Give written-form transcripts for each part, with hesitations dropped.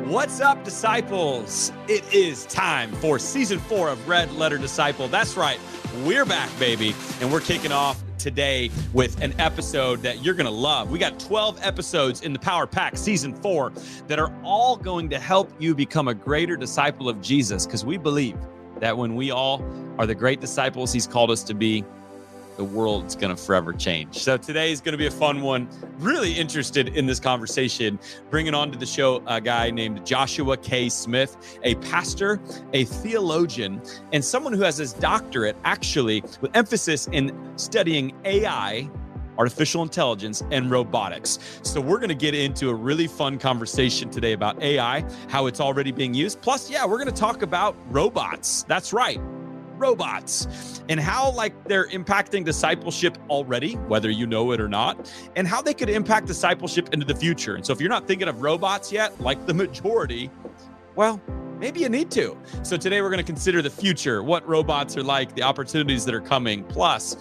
What's up, disciples? It is time for season 4 of Red Letter Disciple. That's right, we're back, baby, and we're kicking off today with an episode that you're going to love. We got 12 episodes in the Power Pack season 4 that are all going to help you become a greater disciple of Jesus, because we believe that when we all are the great disciples he's called us to be, the world's going to forever change. So today is going to be a fun one. Really interested in this conversation, bringing on to the show a guy named Joshua K. Smith, a pastor, a theologian, and someone who has his doctorate actually with emphasis in studying AI, artificial intelligence, and robotics. So we're going to get into a really fun conversation today about AI, how it's already being used. Plus, we're going to talk about robots. That's right. Robots, and how they're impacting discipleship already, whether you know it or not, and how they could impact discipleship into the future. And so if you're not thinking of robots yet, like the majority, well, maybe you need to. So today we're going to consider the future, what robots are like, the opportunities that are coming. Plus,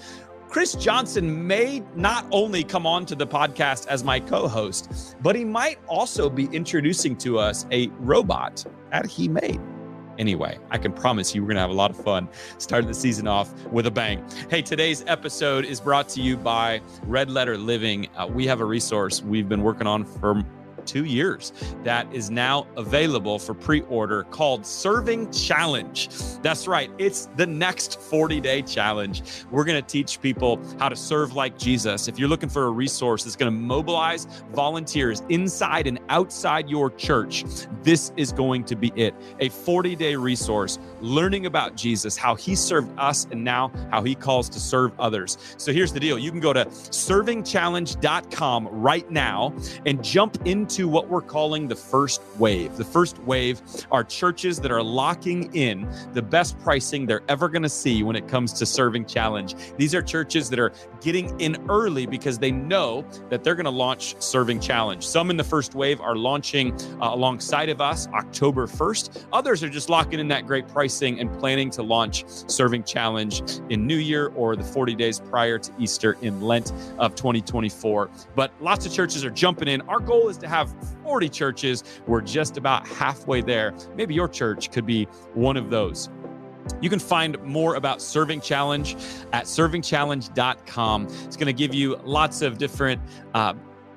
Chris Johnson may not only come on to the podcast as my co-host, but he might also be introducing to us a robot that he made. Anyway, I can promise you we're going to have a lot of fun starting the season off with a bang. Hey, today's episode is brought to you by Red Letter Living. We have a resource we've been working on for 2 years that is now available for pre-order called Serving Challenge. That's right. It's the next 40-day challenge. We're going to teach people how to serve like Jesus. If you're looking for a resource that's going to mobilize volunteers inside and outside your church, this is going to be it. A 40-day resource learning about Jesus, how he served us, and now how he calls to serve others. So here's the deal. You can go to servingchallenge.com right now and jump into what we're calling the first wave. The first wave are churches that are locking in the best pricing they're ever going to see when it comes to Serving Challenge. These are churches that are getting in early because they know that they're going to launch Serving Challenge. Some in the first wave are launching alongside of us October 1st. Others are just locking in that great pricing and planning to launch Serving Challenge in New Year or the 40 days prior to Easter in Lent of 2024. But lots of churches are jumping in. Our goal is to have 40 churches. We're just about halfway there. Maybe your church could be one of those. You can find more about Serving Challenge at servingchallenge.com. It's going to give you lots of different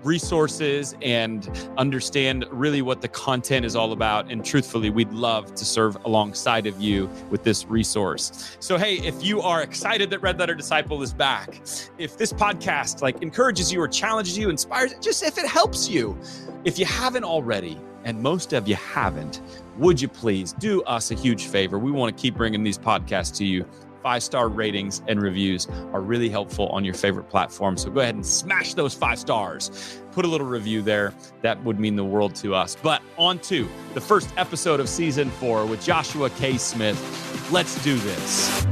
resources and understand really what the content is all about. And truthfully, we'd love to serve alongside of you with this resource. So, hey, if you are excited that Red Letter Disciple is back, if this podcast encourages you or challenges you, inspires, just if it helps you, if you haven't already, and most of you haven't, would you please do us a huge favor? We want to keep bringing these podcasts to you. 5-star ratings and reviews are really helpful on your favorite platform. So go ahead and smash those 5 stars. Put a little review there. That would mean the world to us. But on to the first episode of season 4 with Joshua K. Smith. Let's do this.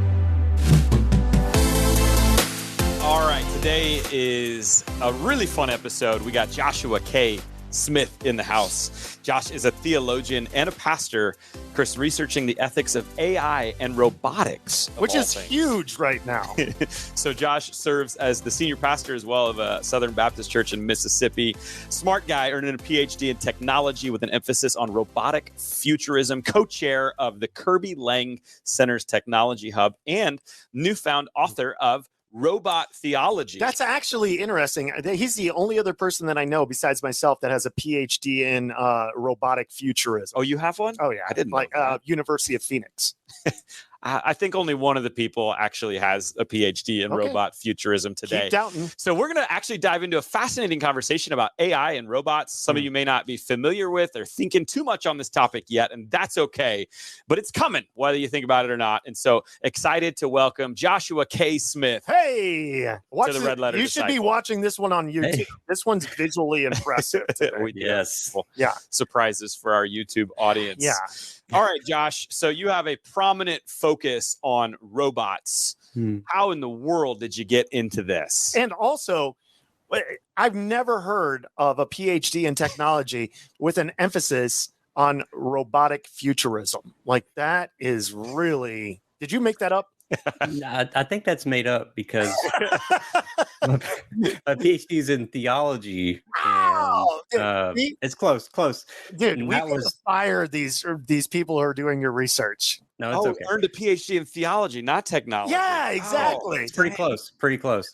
All right, today is a really fun episode. We got Joshua K. Smith in the house. Josh is a theologian and a pastor, Chris, researching the ethics of AI and robotics, which is huge right now. So Josh serves as the senior pastor as well of a Southern Baptist church in Mississippi. Smart guy, earning a PhD in technology with an emphasis on robotic futurism, co-chair of the Kirby Lang Center's Technology Hub, and newfound author of Robot Theology. That's actually interesting. He's the only other person that I know besides myself that has a PhD in robotic futurism. Oh, you have one? Oh, yeah. I didn't know that. University of Phoenix. I think only one of the people actually has a PhD in robot futurism today. Keep doubting. So we're going to actually dive into a fascinating conversation about AI and robots. Some of you may not be familiar with or thinking too much on this topic yet, and that's okay. But it's coming, whether you think about it or not. And so excited to welcome Joshua K. Smith. Hey, to the Red Letter you Disciple. Should be watching this one on YouTube. Hey. This one's visually impressive. Yes. Yeah. Surprises for our YouTube audience. Yeah. All right, Josh. So you have a prominent focus on robots. How in the world did you get into this? And also, I've never heard of a PhD in technology with an emphasis on robotic futurism. That is really... Did you make that up? I think that's made up because my PhD is in theology, Wow! And it's close. Dude, And we that gotta was fire these people who are doing your research. no, it's okay. Earned a PhD in theology, not technology. Yeah, exactly. It's pretty close.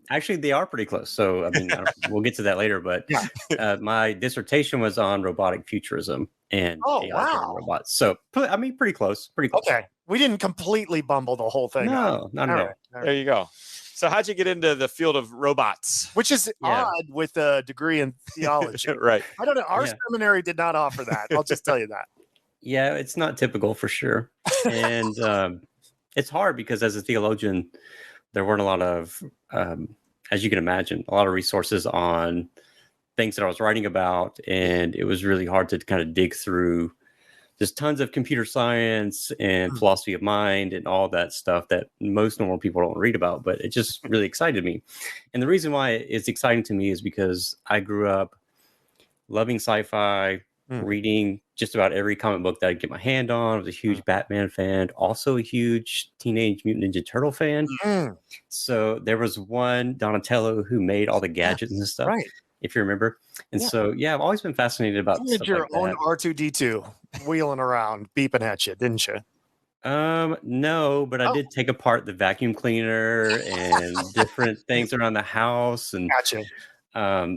Actually, they are pretty close. So, I mean, we'll get to that later. But Yeah. my dissertation was on robotic futurism and Oh, AI-driven wow. robots. So, I mean, pretty close. Okay. We didn't completely bumble the whole thing up. No, not at all. There you go. So how'd you get into the field of robots? Which is Yeah. odd with a degree in theology. Right. I don't know. Our Yeah. seminary did not offer that. I'll just tell you that. Yeah, it's not typical for sure. And it's hard because as a theologian, there weren't a lot of, as you can imagine, a lot of resources on things that I was writing about. And it was really hard to kind of dig through. There's tons of computer science and philosophy of mind and all that stuff that most normal people don't read about, but it just really excited me. And the reason why it's exciting to me is because I grew up loving sci-fi, reading just about every comic book that I could get my hand on. I was a huge Batman fan, also a huge Teenage Mutant Ninja Turtle fan. So there was one Donatello who made all the gadgets and stuff, Right. if you remember. And so, I've always been fascinated about You had stuff your like own that. R2D2 wheeling around, beeping at you, didn't you? No, but I did take apart the vacuum cleaner and different things around the house. And Gotcha.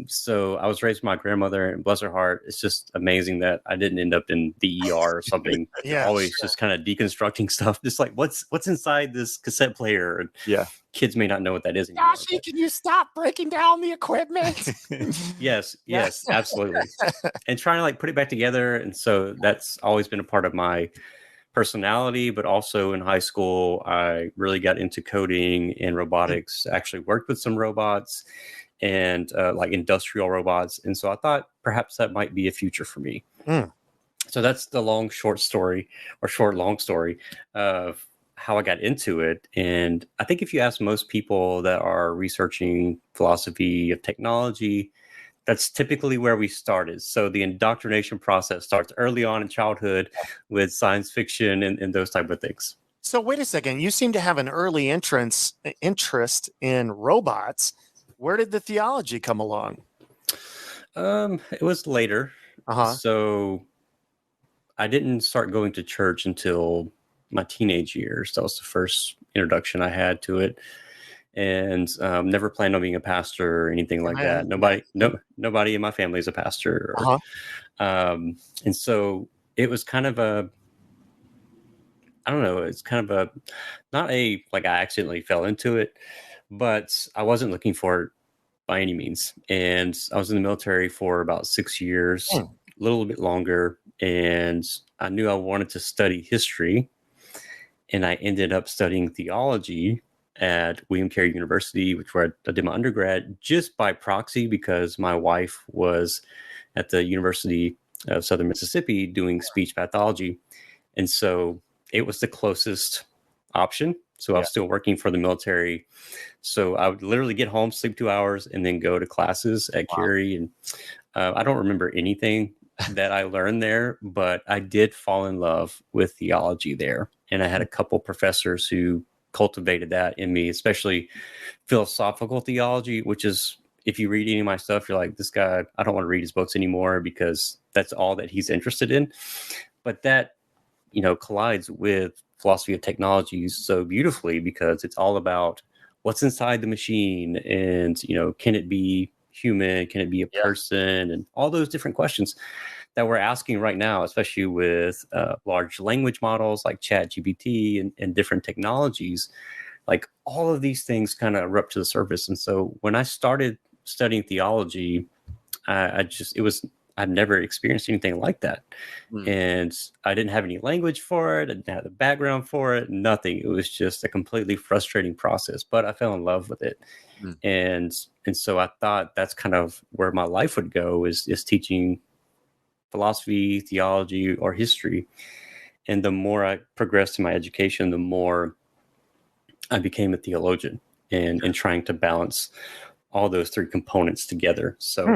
so I was raised with my grandmother, and bless her heart, it's just amazing that I didn't end up in the ER or something. Always just kind of deconstructing stuff, just like what's inside this cassette player. And kids may not know what that is anymore. Joshie, can you stop breaking down the equipment? Yes, absolutely. And trying to like put it back together. And so that's always been a part of my personality, but also in high school, I really got into coding and robotics, actually worked with some robots and like industrial robots. And so I thought perhaps that might be a future for me. So that's the long, short story or short, long story of how I got into it. And I think if you ask most people that are researching philosophy of technology, that's typically where we started. So the indoctrination process starts early on in childhood with science fiction and those type of things. So wait a second. You seem to have an early interest in robots. Where did the theology come along? It was later. So I didn't start going to church until my teenage years. That was the first introduction I had to it. And never planned on being a pastor or anything like that. Nobody in my family is a pastor. And so it was kind of I don't know, it's kind of not a, like I accidentally fell into it, but I wasn't looking for it by any means. And I was in the military for about 6 years, a little bit longer. And I knew I wanted to study history. And I ended up studying theology at William Carey University, where I did my undergrad just by proxy because my wife was at the University of Southern Mississippi doing speech pathology. And so it was the closest option. So I was still working for the military. So I would literally get home, sleep 2 hours, and then go to classes at Carey. And I don't remember anything that I learned there, but I did fall in love with theology there. And I had a couple professors who cultivated that in me, especially philosophical theology, which is, if you read any of my stuff, you're like, this guy, I don't want to read his books anymore because that's all that he's interested in. But that, collides with philosophy of technology so beautifully because it's all about what's inside the machine and, can it be human? Can it be a person? And all those different questions that we're asking right now, especially with large language models like ChatGPT and different technologies, like all of these things kind of erupt to the surface. And so when I started studying theology, I'd never experienced anything like that. And I didn't have any language for it. I didn't have the background for it, nothing. It was just a completely frustrating process, but I fell in love with it. And so I thought that's kind of where my life would go is teaching philosophy, theology, or history. And the more I progressed in my education, the more I became a theologian and trying to balance all those three components together. So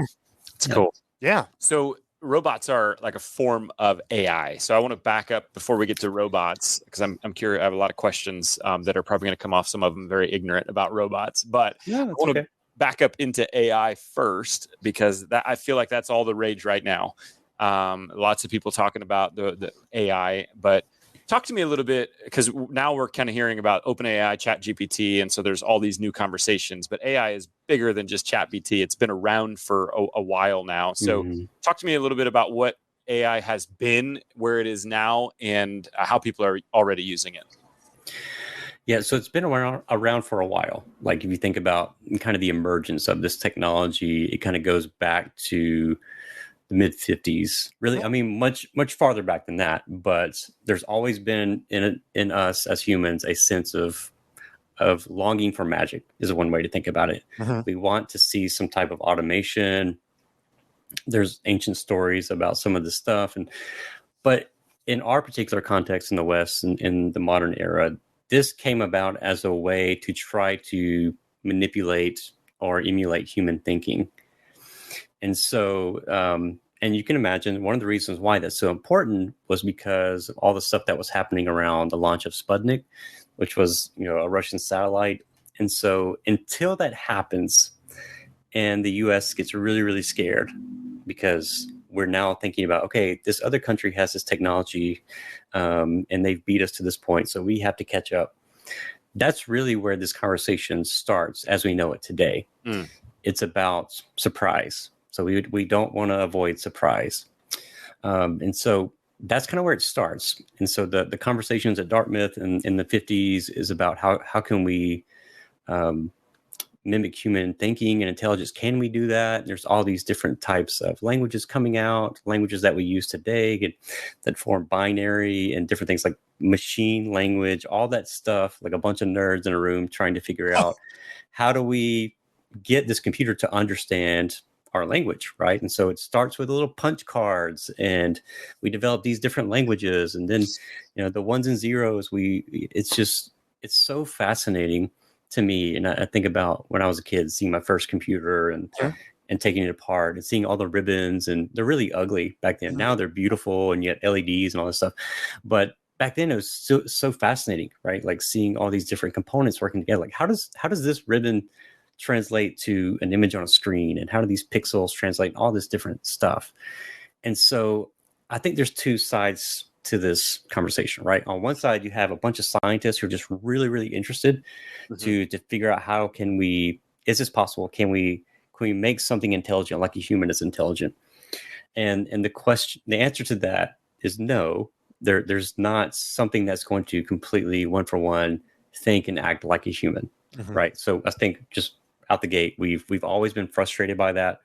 it's cool. Yeah. So robots are like a form of AI. So I want to back up before we get to robots because I'm curious. I have a lot of questions that are probably going to come off. Some of them very ignorant about robots, but I want to back up into AI first, because I feel like that's all the rage right now. Lots of people talking about the AI, but talk to me a little bit, because now we're kind of hearing about OpenAI, ChatGPT, and so there's all these new conversations. But AI is bigger than just ChatGPT. It's been around for a while now. So talk to me a little bit about what AI has been, where it is now, and how people are already using it. Yeah, so it's been around for a while. Like if you think about kind of the emergence of this technology, it kind of goes back to the mid 50s. Really, I mean, much farther back than that. But there's always been in us as humans a sense of longing for magic is one way to think about it. We want to see some type of automation. There's ancient stories about some of this stuff, but in our particular context in the West and in the modern era, this came about as a way to try to manipulate or emulate human thinking. And so, and you can imagine one of the reasons why that's so important was because of all the stuff that was happening around the launch of Sputnik, which was, a Russian satellite. And so until that happens and the US gets really, really scared, because we're now thinking about, okay, this other country has this technology and they've beat us to this point, so we have to catch up. That's really where this conversation starts as we know it today. It's about surprise. So we don't want to avoid surprise. And so that's kind of where it starts. And so the conversations at Dartmouth in the 50s is about how can we mimic human thinking and intelligence. Can we do that? There's all these different types of languages coming out, languages that we use today that form binary and different things like machine language, all that stuff, like a bunch of nerds in a room trying to figure out how do we get this computer to understand our language, right? And so it starts with little punch cards, and we develop these different languages, and then the ones and zeros. It's so fascinating to me. And I think about when I was a kid, seeing my first computer and taking it apart and seeing all the ribbons, and they're really ugly back then. Now they're beautiful, and yet LEDs and all this stuff. But back then it was so fascinating, right? Like seeing all these different components working together. Like how does this ribbon translate to an image on a screen, and how do these pixels translate, all this different stuff? And so I think there's two sides to this conversation, right? On one side, you have a bunch of scientists who are just really, really interested to figure out is this possible? Can we make something intelligent like a human is intelligent? And the answer to that is no. There's not something that's going to completely one for one think and act like a human, right? So I think just out the gate, we've always been frustrated by that.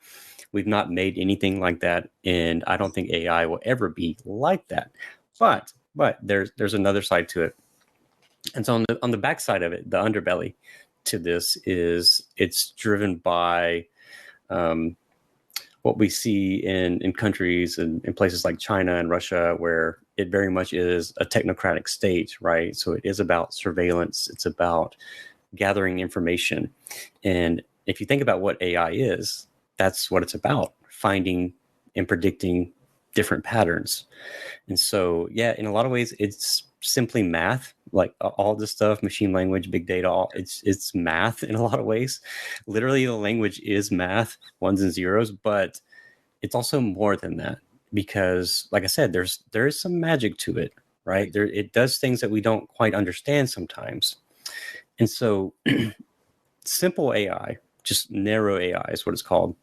We've not made anything like that, and I don't think AI will ever be like that. But there's another side to it. And so on the backside of it, the underbelly to this is it's driven by what we see in countries and in places like China and Russia, where it very much is a technocratic state, right? So it is about surveillance. It's about gathering information. And if you think about what AI is, that's what it's about, finding and predicting different patterns. And so, yeah, in a lot of ways, it's simply math, like all this stuff, machine language, big data, it's math in a lot of ways. Literally, the language is math, ones and zeros, but it's also more than that, because like I said, there is some magic to it, right? It does things that we don't quite understand sometimes. And so simple AI, just narrow AI is what it's called.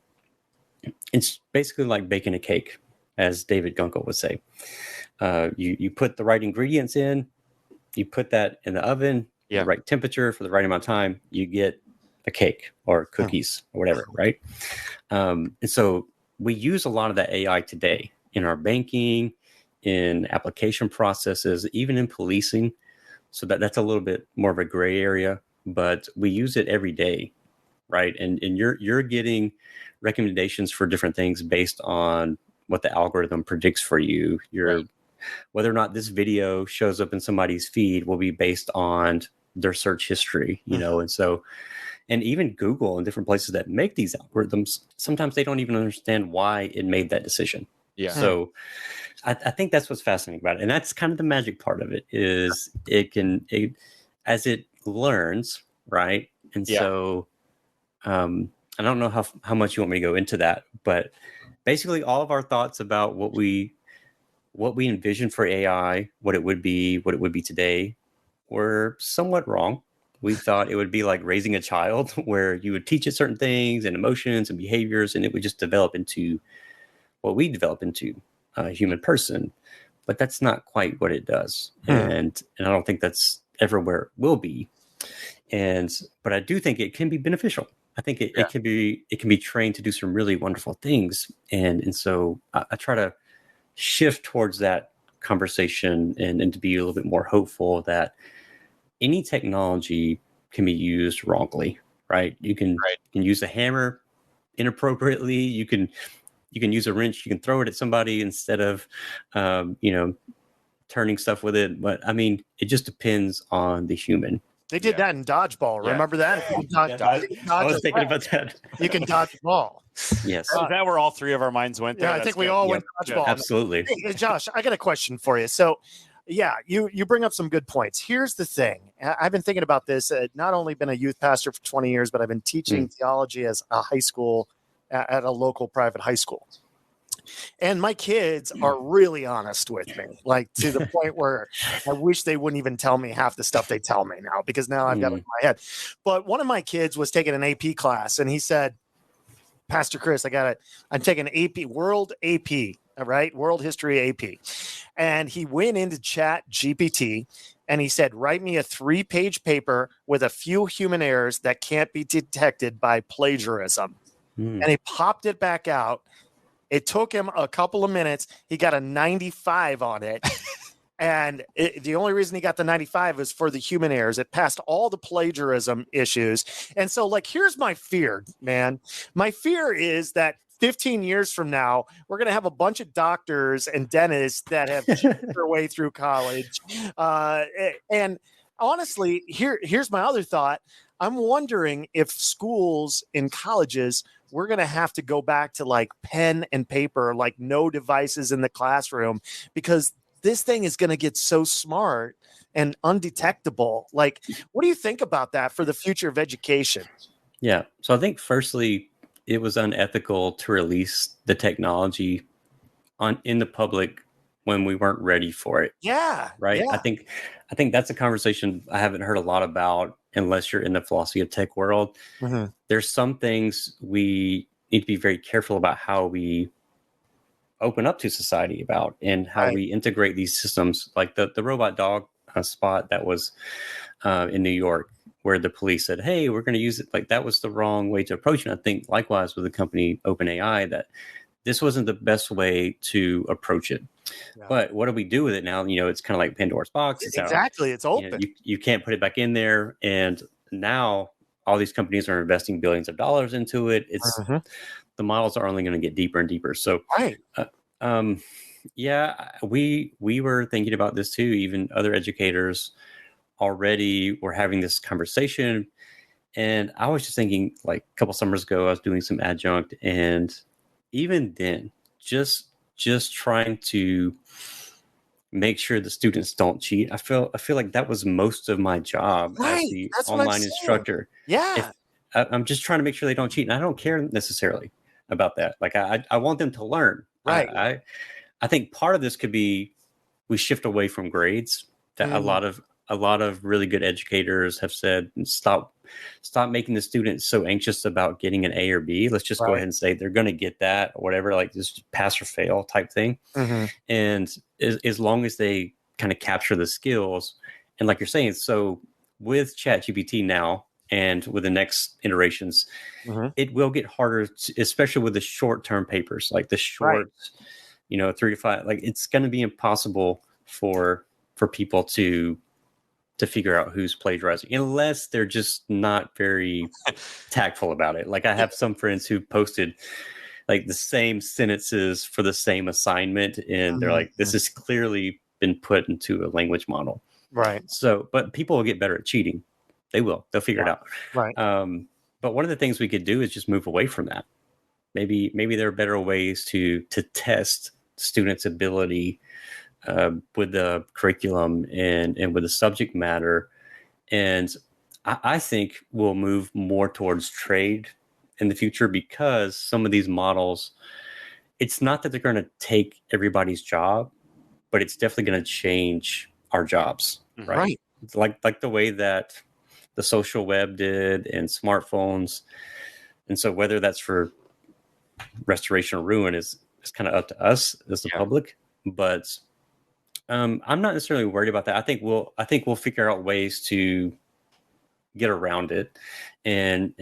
It's basically like baking a cake, as David Gunkel would say. You put the right ingredients in, you put that in the oven, the right temperature for the right amount of time, you get a cake or cookies or whatever, right? And so we use a lot of that AI today in our banking, in application processes, even in policing. So that's a little bit more of a gray area, but we use it every day, right? And you're getting recommendations for different things based on what the algorithm predicts for you. Whether or not this video shows up in somebody's feed will be based on their search history, and so, and even Google and different places that make these algorithms, sometimes they don't even understand why it made that decision. Yeah. So I think that's what's fascinating about it. And that's kind of the magic part of it, is as it learns, right? And so I don't know how much you want me to go into that, but basically all of our thoughts about what we envision for AI, what it would be today, were somewhat wrong. We thought it would be like raising a child where you would teach it certain things and emotions and behaviors, and it would just develop into what we develop into a human person. But that's not quite what it does. And I don't think that's ever where it will be. But I do think it can be beneficial. I think it can be trained to do some really wonderful things. And so I try to shift towards that conversation and to be a little bit more hopeful that any technology can be used wrongly, right? You can use a hammer inappropriately. You can use a wrench. You can throw it at somebody instead of, turning stuff with it. But I mean, it just depends on the human. They did that in dodgeball. Remember that? I was thinking about that. You can dodge the ball. Yes. Is that where all three of our minds went there? Yeah, I think we all went dodgeball. Absolutely. Hey, Josh, I got a question for you. So, yeah, you bring up some good points. Here's the thing. I've been thinking about this. Not only been a youth pastor for 20 years, but I've been teaching theology as a high school at a local private high school. And my kids are really honest with me, like to the point where I wish they wouldn't even tell me half the stuff they tell me now, because now I've got it in my head. But one of my kids was taking an AP class, and he said, Pastor Chris, I'm taking AP, World AP, all right, World History AP. And he went into Chat GPT and he said, write me a 3-page paper with a few human errors that can't be detected by plagiarism. And he popped it back out. It took him a couple of minutes. He got a 95 on it. And the only reason he got the 95 was for the human errors. It passed all the plagiarism issues. And so, like, here's my fear, man. My fear is that 15 years from now, we're going to have a bunch of doctors and dentists that have cheated their way through college. And honestly, here's my other thought. I'm wondering if schools and colleges, we're going to have to go back to like pen and paper, like no devices in the classroom, because this thing is going to get so smart and undetectable. Like, what do you think about that for the future of education? Yeah. So I think firstly, it was unethical to release the technology in the public when we weren't ready for it. Yeah. Right. Yeah. I think that's a conversation I haven't heard a lot about unless you're in the philosophy of tech world. There's some things we need to be very careful about how we open up to society about and how we integrate these systems, like the robot dog spot that was in New York, where the police said, hey, we're going to use it. Like, that was the wrong way to approach it. And I think likewise with the company OpenAI, that this wasn't the best way to approach it. Yeah. But what do we do with it now? It's kind of like Pandora's box. It's it's open. You can't put it back in there. And now all these companies are investing billions of dollars into it. It's the models are only going to get deeper and deeper. So, we were thinking about this too. Even other educators already were having this conversation. And I was just thinking, like a couple summers ago, I was doing some adjunct, and even then, just trying to make sure the students don't cheat. I feel like that was most of my job as the online instructor. Yeah. I'm just trying to make sure they don't cheat. And I don't care necessarily about that. Like, I want them to learn. Right. I think part of this could be we shift away from grades. That a lot of really good educators have said, stop making the students so anxious about getting an A or B. Let's just go ahead and say they're going to get that or whatever, like just pass or fail type thing. And as long as they kind of capture the skills, and like you're saying, so with ChatGPT now and with the next iterations, it will get harder, especially with the short-term papers, like the short, 3 to 5. Like, it's going to be impossible for people to figure out who's plagiarizing, unless they're just not very tactful about it. Like, I have some friends who posted like the same sentences for the same assignment, and they're like, this has clearly been put into a language model. Right. So, but people will get better at cheating. They'll figure it out. Right. But one of the things we could do is just move away from that. Maybe there are better ways to test students' ability with the curriculum and with the subject matter. And I think we'll move more towards trade in the future, because some of these models, it's not that they're going to take everybody's job, but it's definitely going to change our jobs, right? It's like the way that the social web did and smartphones. And so whether that's for restoration or ruin is kind of up to us as the public. But I'm not necessarily worried about that. I think we'll figure out ways to get around it, and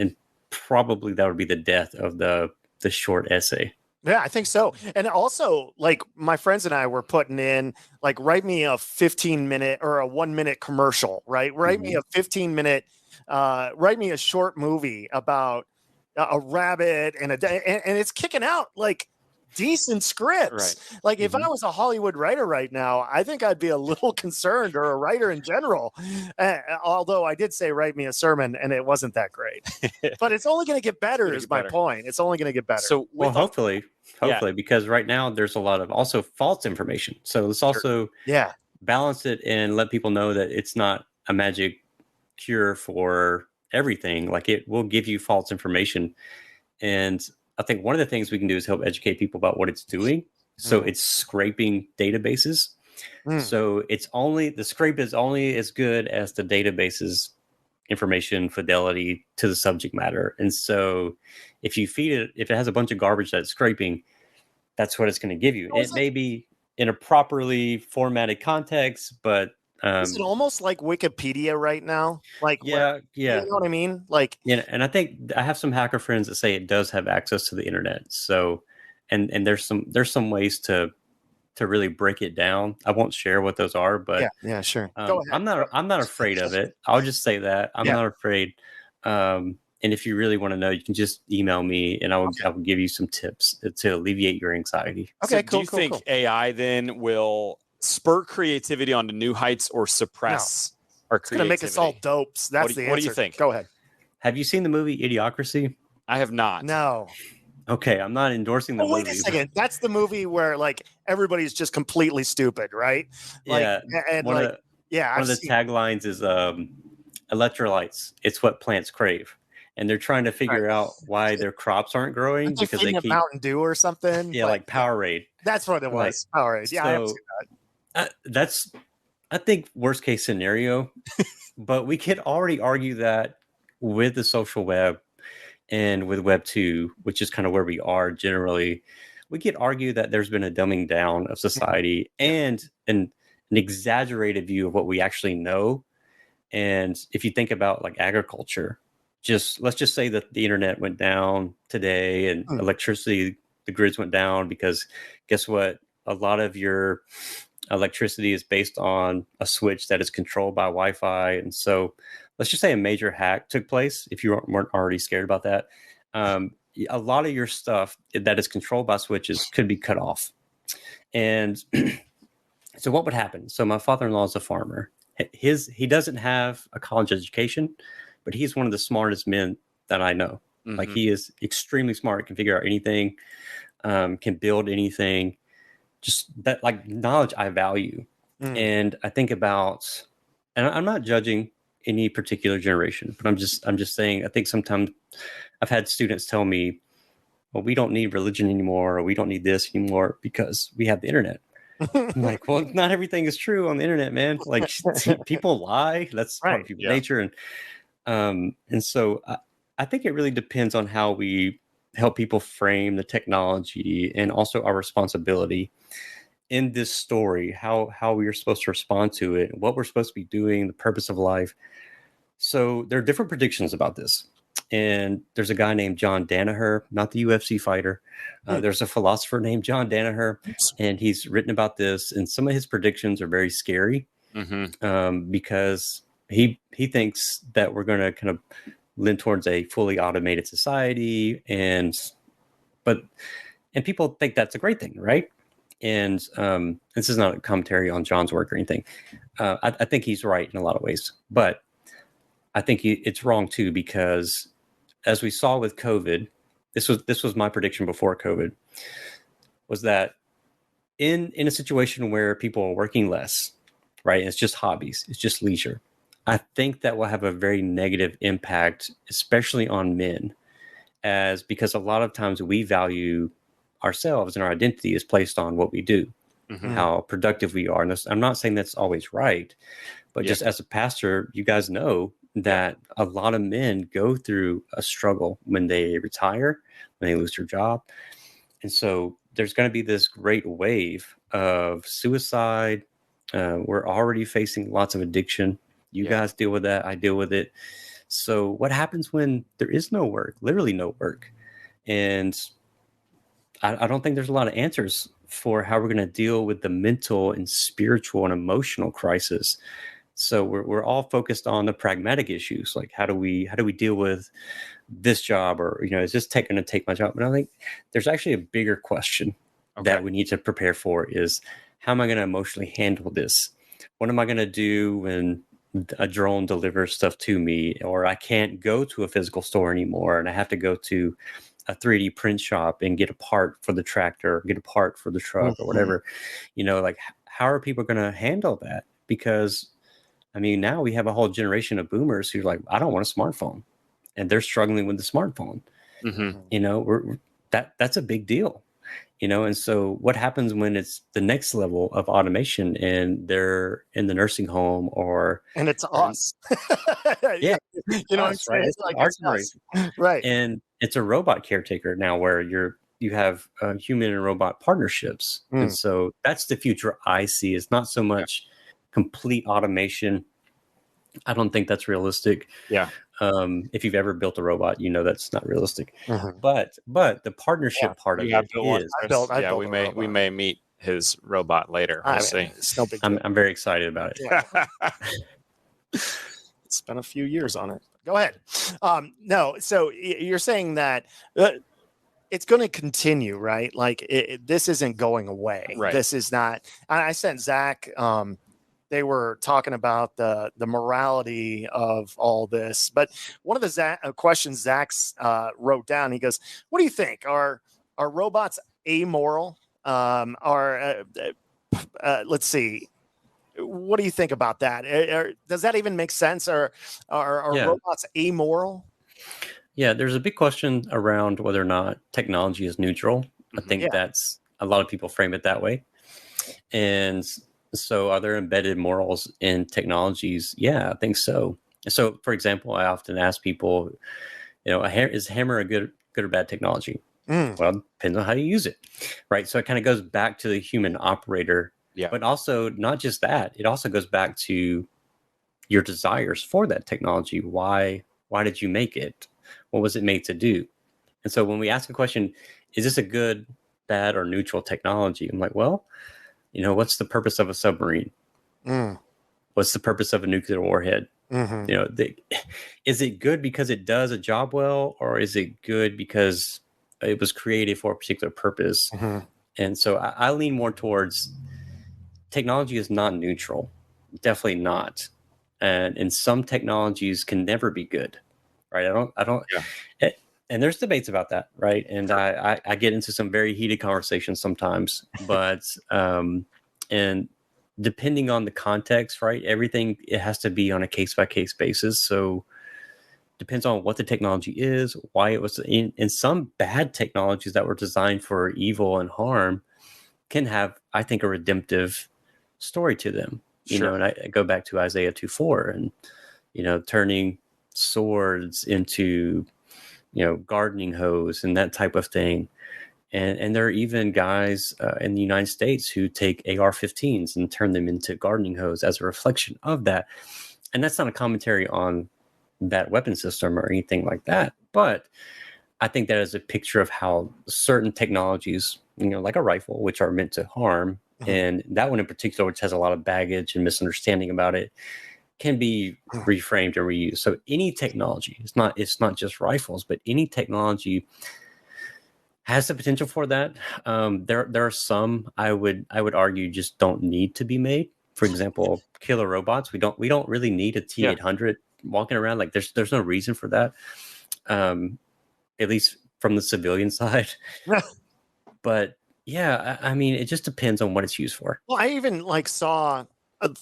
probably that would be the death of the short essay. Yeah, I think so. And also, like, my friends and I were putting in, like, write me a 15-minute or a 1-minute commercial, right? Write me a 15-minute, write me a short movie about a rabbit and and it's kicking out like decent scripts. Right. Like, if I was a Hollywood writer right now, I think I'd be a little concerned, or a writer in general. Although I did say write me a sermon, and it wasn't that great. But it's only going to get better, is my point. It's only going to get better. So, well, hopefully, because right now there's a lot of also false information. So let's also balance it and let people know that it's not a magic cure for everything. Like, it will give you false information. And I think one of the things we can do is help educate people about what it's doing. So it's scraping databases. So the scrape is only as good as the database's information fidelity to the subject matter. And so if you feed it, if it has a bunch of garbage that it's scraping, that's what it's going to give you. It may be in a properly formatted context, but is it almost like Wikipedia right now? Like, you know what I mean? Like, and I think I have some hacker friends that say it does have access to the internet. So, and there's some ways to really break it down. I won't share what those are, but sure. Go ahead. I'm not afraid of it. I'll just say that I'm not afraid. And if you really want to know, you can just email me, and I will give you some tips to alleviate your anxiety. Okay, so cool. Do you think AI then will spur creativity onto new heights, or suppress our creativity? It's going to make us all dopes. That's the answer. What do you think? Go ahead. Have you seen the movie Idiocracy? I have not. No. Okay, I'm not endorsing the movie. Wait a second. That's the movie where, like, everybody's just completely stupid, right? Like, and one of the taglines is electrolytes. It's what plants crave. And they're trying to figure out why their crops aren't growing, because they keep Mountain Dew or something. Yeah, like Powerade. That's what it was. Powerade. Yeah, so, that's, I think, worst case scenario. But we could already argue that with the social web and with Web 2, which is kind of where we are generally, we could argue that there's been a dumbing down of society and an exaggerated view of what we actually know. And if you think about, like, agriculture, let's just say that the internet went down today, and electricity, the grids went down, because guess what? A lot of your electricity is based on a switch that is controlled by Wi-Fi. And so let's just say a major hack took place. If you weren't already scared about that, a lot of your stuff that is controlled by switches could be cut off. And so what would happen? So my father-in-law is a farmer. He doesn't have a college education, but he's one of the smartest men that I know. Mm-hmm. Like, he is extremely smart, can figure out anything, can build anything. Just that, like, knowledge I value. And I think about, and I'm not judging any particular generation, but I'm just saying, I think sometimes I've had students tell me, well, we don't need religion anymore, or we don't need this anymore because we have the internet. I'm like, well, not everything is true on the internet, man. Like, people lie. That's part of human nature. And so I think it really depends on how we help people frame the technology, and also our responsibility in this story, how we are supposed to respond to it, what we're supposed to be doing, the purpose of life. So there are different predictions about this. And there's a guy named John Danaher, not the UFC fighter. There's a philosopher named John Danaher, and he's written about this. And some of his predictions are very scary, because he thinks that we're going to kind of lean towards a fully automated society, and people think that's a great thing, right? And this is not a commentary on John's work or anything. I think he's right in a lot of ways, but I think it's wrong too, because as we saw with COVID, this was my prediction before COVID, was that in a situation where people are working less, right? It's just hobbies, it's just leisure. I think that will have a very negative impact, especially on men. as because a lot of times we value ourselves and our identity is placed on what we do, how productive we are. And I'm not saying that's always right, but just as a pastor, you guys know that a lot of men go through a struggle when they retire, when they lose their job. And so there's going to be this great wave of suicide. We're already facing lots of addiction. You guys deal with that. I deal with it. So what happens when there is no work, literally no work? And I don't think there's a lot of answers for how we're going to deal with the mental and spiritual and emotional crisis. So we're all focused on the pragmatic issues, like how do we deal with this job, or is this going to take my job? But I think there's actually a bigger question that we need to prepare for: is how am I going to emotionally handle this? What am I going to do when a drone delivers stuff to me, or I can't go to a physical store anymore and I have to go to a 3D print shop and get a part for the tractor, get a part for the truck, or whatever? Like how are people going to handle that? Because now we have a whole generation of boomers who are like, I don't want a smartphone, and they're struggling with the smartphone. That's a big deal, and so what happens when it's the next level of automation and they're in the nursing home and it's us? Yeah. What I'm saying? It's like our it's us. Right. And it's a robot caretaker now where you have human and robot partnerships. And so that's the future I see. It's not so much complete automation. I don't think that's realistic. If you've ever built a robot, that's not realistic. But the partnership part of it is. We may meet his robot later. We'll see. It's no big deal. I'm very excited about it. It's been a few years on it. Go ahead. No, so you're saying that it's going to continue, right? Like this isn't going away. Right. This is not. I sent Zach. They were talking about the morality of all this, but one of the questions Zach's wrote down, he goes, "What do you think? Are robots amoral? Let's see. What do you think about that? Does that even make sense? Are robots amoral?" Yeah, there's a big question around whether or not technology is neutral. I think that's a lot of people frame it that way. And so are there embedded morals in technologies? Yeah, I think so. So, for example, I often ask people, is hammer a good or bad technology? Well, it depends on how you use it, right? So it kind of goes back to the human operator. But also not just that, it also goes back to your desires for that technology. Why did you make it? What was it made to do? And so when we ask a question, is this a good, bad, or neutral technology? I'm like, well, what's the purpose of a submarine? What's the purpose of a nuclear warhead? Is it good because it does a job well, or is it good because it was created for a particular purpose? And so I lean more towards technology is not neutral, definitely not. And some technologies can never be good, right? I don't. And there's debates about that, right? And I get into some very heated conversations sometimes, but and depending on the context, right? Everything, it has to be on a case by case basis. So depends on what the technology is, why it was in some bad technologies that were designed for evil and harm can have, I think, a redemptive story to them. And I go back to Isaiah 2:4 and, turning swords into, gardening hose and that type of thing. And there are even guys in the United States who take AR-15s and turn them into gardening hose as a reflection of that. And that's not a commentary on that weapon system or anything like that. But I think that is a picture of how certain technologies, like a rifle, which are meant to harm, and that one in particular, which has a lot of baggage and misunderstanding about it, can be reframed and reused. So any technology, it's not just rifles, but any technology has the potential for that. There are some I would argue just don't need to be made. For example, killer robots. We don't really need a T-800 walking around. Like there's no reason for that. At least from the civilian side. But yeah, I mean, it just depends on what it's used for. Well, I even saw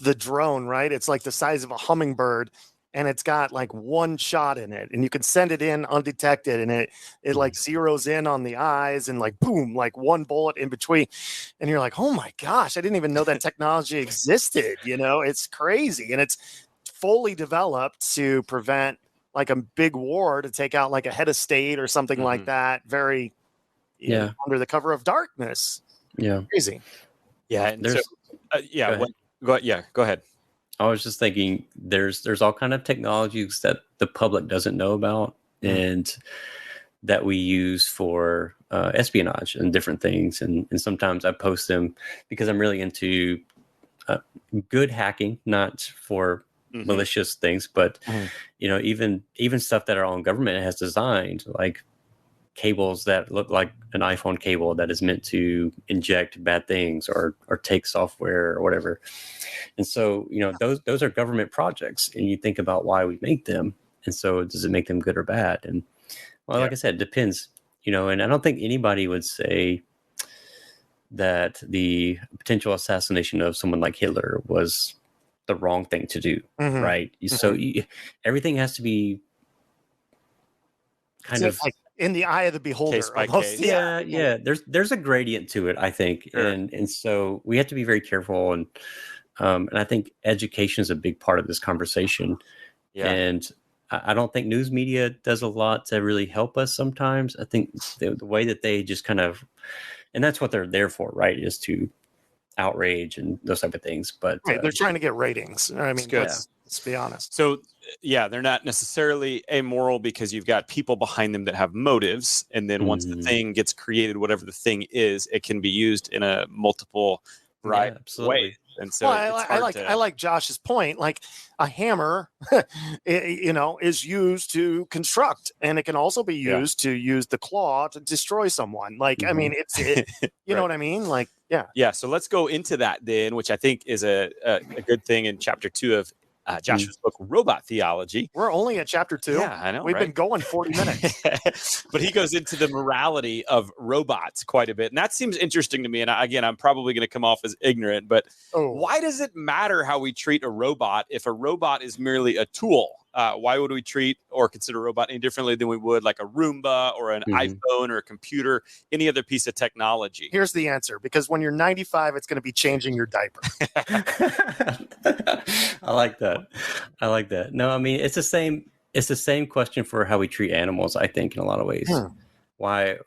the drone, right? It's like the size of a hummingbird, and it's got like one shot in it, and you can send it in undetected, and it like zeroes in on the eyes, and like boom, like one bullet in between, and you're like, oh my gosh, I didn't even know that technology existed. It's crazy, and it's fully developed to prevent like a big war, to take out like a head of state or something like that. Very under the cover of darkness. Yeah, crazy. Yeah, and so go ahead. I was just thinking there's all kind of technologies that the public doesn't know about and that we use for espionage and different things. And sometimes I post them because I'm really into good hacking, not for malicious things, but even stuff that our own government has designed, like cables that look like an iPhone cable that is meant to inject bad things or take software or whatever. And so, those are government projects, and you think about why we make them. And so does it make them good or bad? And like I said, it depends, and I don't think anybody would say that the potential assassination of someone like Hitler was the wrong thing to do. Right. So everything has to be kind of like in the eye of the beholder. Case by almost. case. Yeah. There's a gradient to it, I think. Sure. And so we have to be very careful. And I think education is a big part of this conversation. Yeah. And I don't think news media does a lot to really help us sometimes. I think the way that they just kind of, and that's what they're there for, right, is to outrage and those type of things. But they're trying to get ratings. I mean, let's be honest. So they're not necessarily amoral because you've got people behind them that have motives, and then once the thing gets created, whatever the thing is, it can be used in a multiple variety of ways. And so I like Josh's point. Like a hammer, is used to construct, and it can also be used to use the claw to destroy someone. Like, I mean, you know what I mean? Like, yeah. So let's go into that then, which I think is a good thing in chapter 2 of Joshua's book, Robot Theology. We're only at chapter 2. Yeah, I know. We've been going 40 minutes. But he goes into the morality of robots quite a bit. And that seems interesting to me. And again, I'm probably going to come off as ignorant, but why does it matter how we treat a robot if a robot is merely a tool? Why would we treat or consider a robot any differently than we would like a Roomba or an iPhone or a computer, any other piece of technology? Here's the answer. Because when you're 95, it's going to be changing your diaper. I like that. No, I mean, it's the same question for how we treat animals, I think, in a lot of ways. Why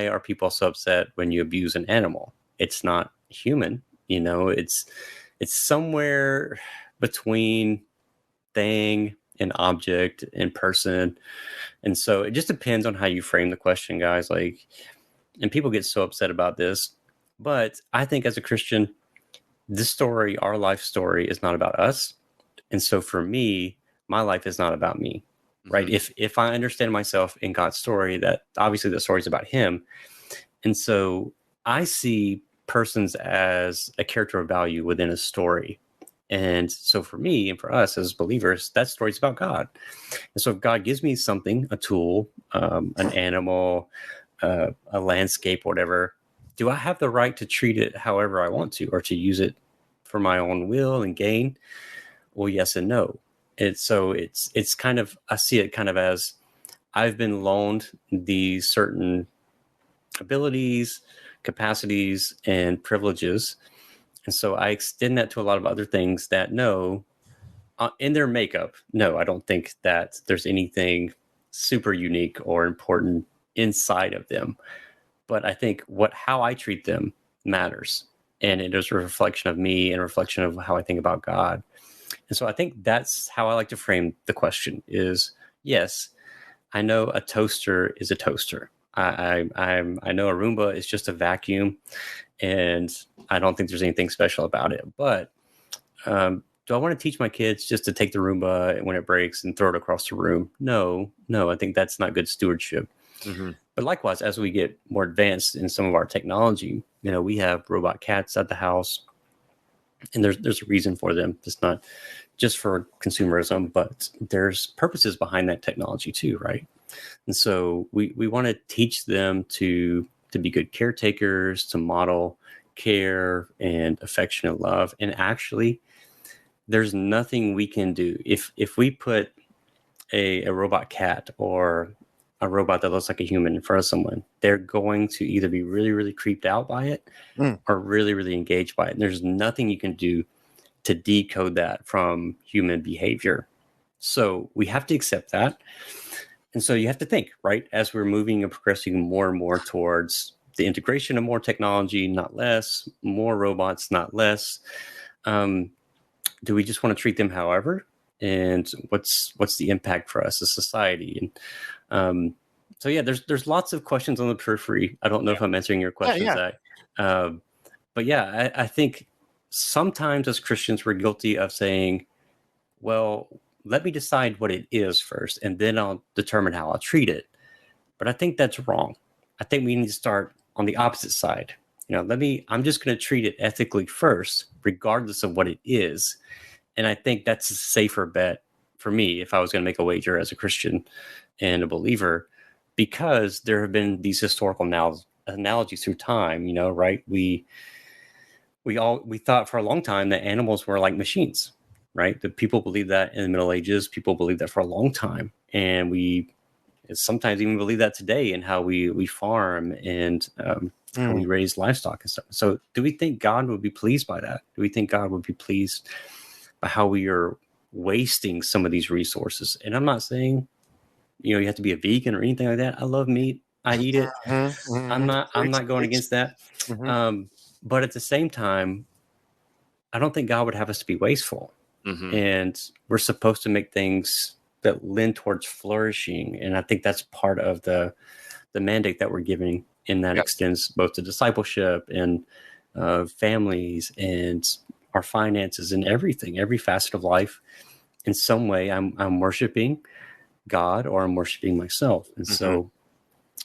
are people so upset when you abuse an animal? It's not human, it's somewhere between thing and object and person. And so it just depends on how you frame the question, guys. Like, and people get so upset about this, but I think as a Christian, this story, our life story, is not about us. And so for me, my life is not about me, right? If I understand myself in God's story, that obviously the story is about him. And so I see persons as a character of value within a story. And so for me and for us as believers, that story is about God. And so if God gives me something, a tool, an animal, a landscape, whatever, do I have the right to treat it however I want to, or to use it for my own will and gain? Well, yes and no. It's kind of, I see it kind of as I've been loaned these certain abilities, capacities, and privileges. And so I extend that to a lot of other things that in their makeup, I don't think that there's anything super unique or important inside of them. But I think how I treat them matters. And it is a reflection of me and a reflection of how I think about God. And so I think that's how I like to frame the question is, yes, I know a toaster is a toaster. I know a Roomba is just a vacuum, and I don't think there's anything special about it. But do I want to teach my kids just to take the Roomba when it breaks and throw it across the room? No, I think that's not good stewardship. But likewise, as we get more advanced in some of our technology, we have robot cats at the house, and there's a reason for them. It's not just for consumerism, but there's purposes behind that technology too, right? And so we want to teach them to be good caretakers, to model care and affection and love. And actually, there's nothing we can do. If we put a robot cat or a robot that looks like a human in front of someone, they're going to either be really, really creeped out by it or really, really engaged by it. And there's nothing you can do to decode that from human behavior. So we have to accept that. And so you have to think, right, as we're moving and progressing more and more towards the integration of more technology, not less, more robots, not less. Do we just want to treat them however? And what's the impact for us as society? And so yeah, there's lots of questions on the periphery. I don't know if I'm answering your questions, Zach. But yeah, I think sometimes as Christians we're guilty of saying, well, let me decide what it is first, and then I'll determine how I'll treat it. But I think that's wrong. I think we need to start on the opposite side. I'm just going to treat it ethically first, regardless of what it is. And I think that's a safer bet for me if I was going to make a wager as a Christian and a believer, because there have been these historical analogies through time, right? We thought for a long time that animals were like machines, right? The people believed that in the Middle Ages. People believed that for a long time. And we sometimes even believe that today in how we farm and how we raise livestock and stuff. So do we think God would be pleased by that? Do we think God would be pleased by how we are wasting some of these resources? And I'm not saying, you have to be a vegan or anything like that. I love meat. I eat it. I'm not going against that. But at the same time, I don't think God would have us to be wasteful. And we're supposed to make things that lend towards flourishing. And I think that's part of the mandate that we're giving, and that extends both to discipleship and families and our finances and everything, every facet of life. In some way, I'm worshiping God or I'm worshiping myself. And so,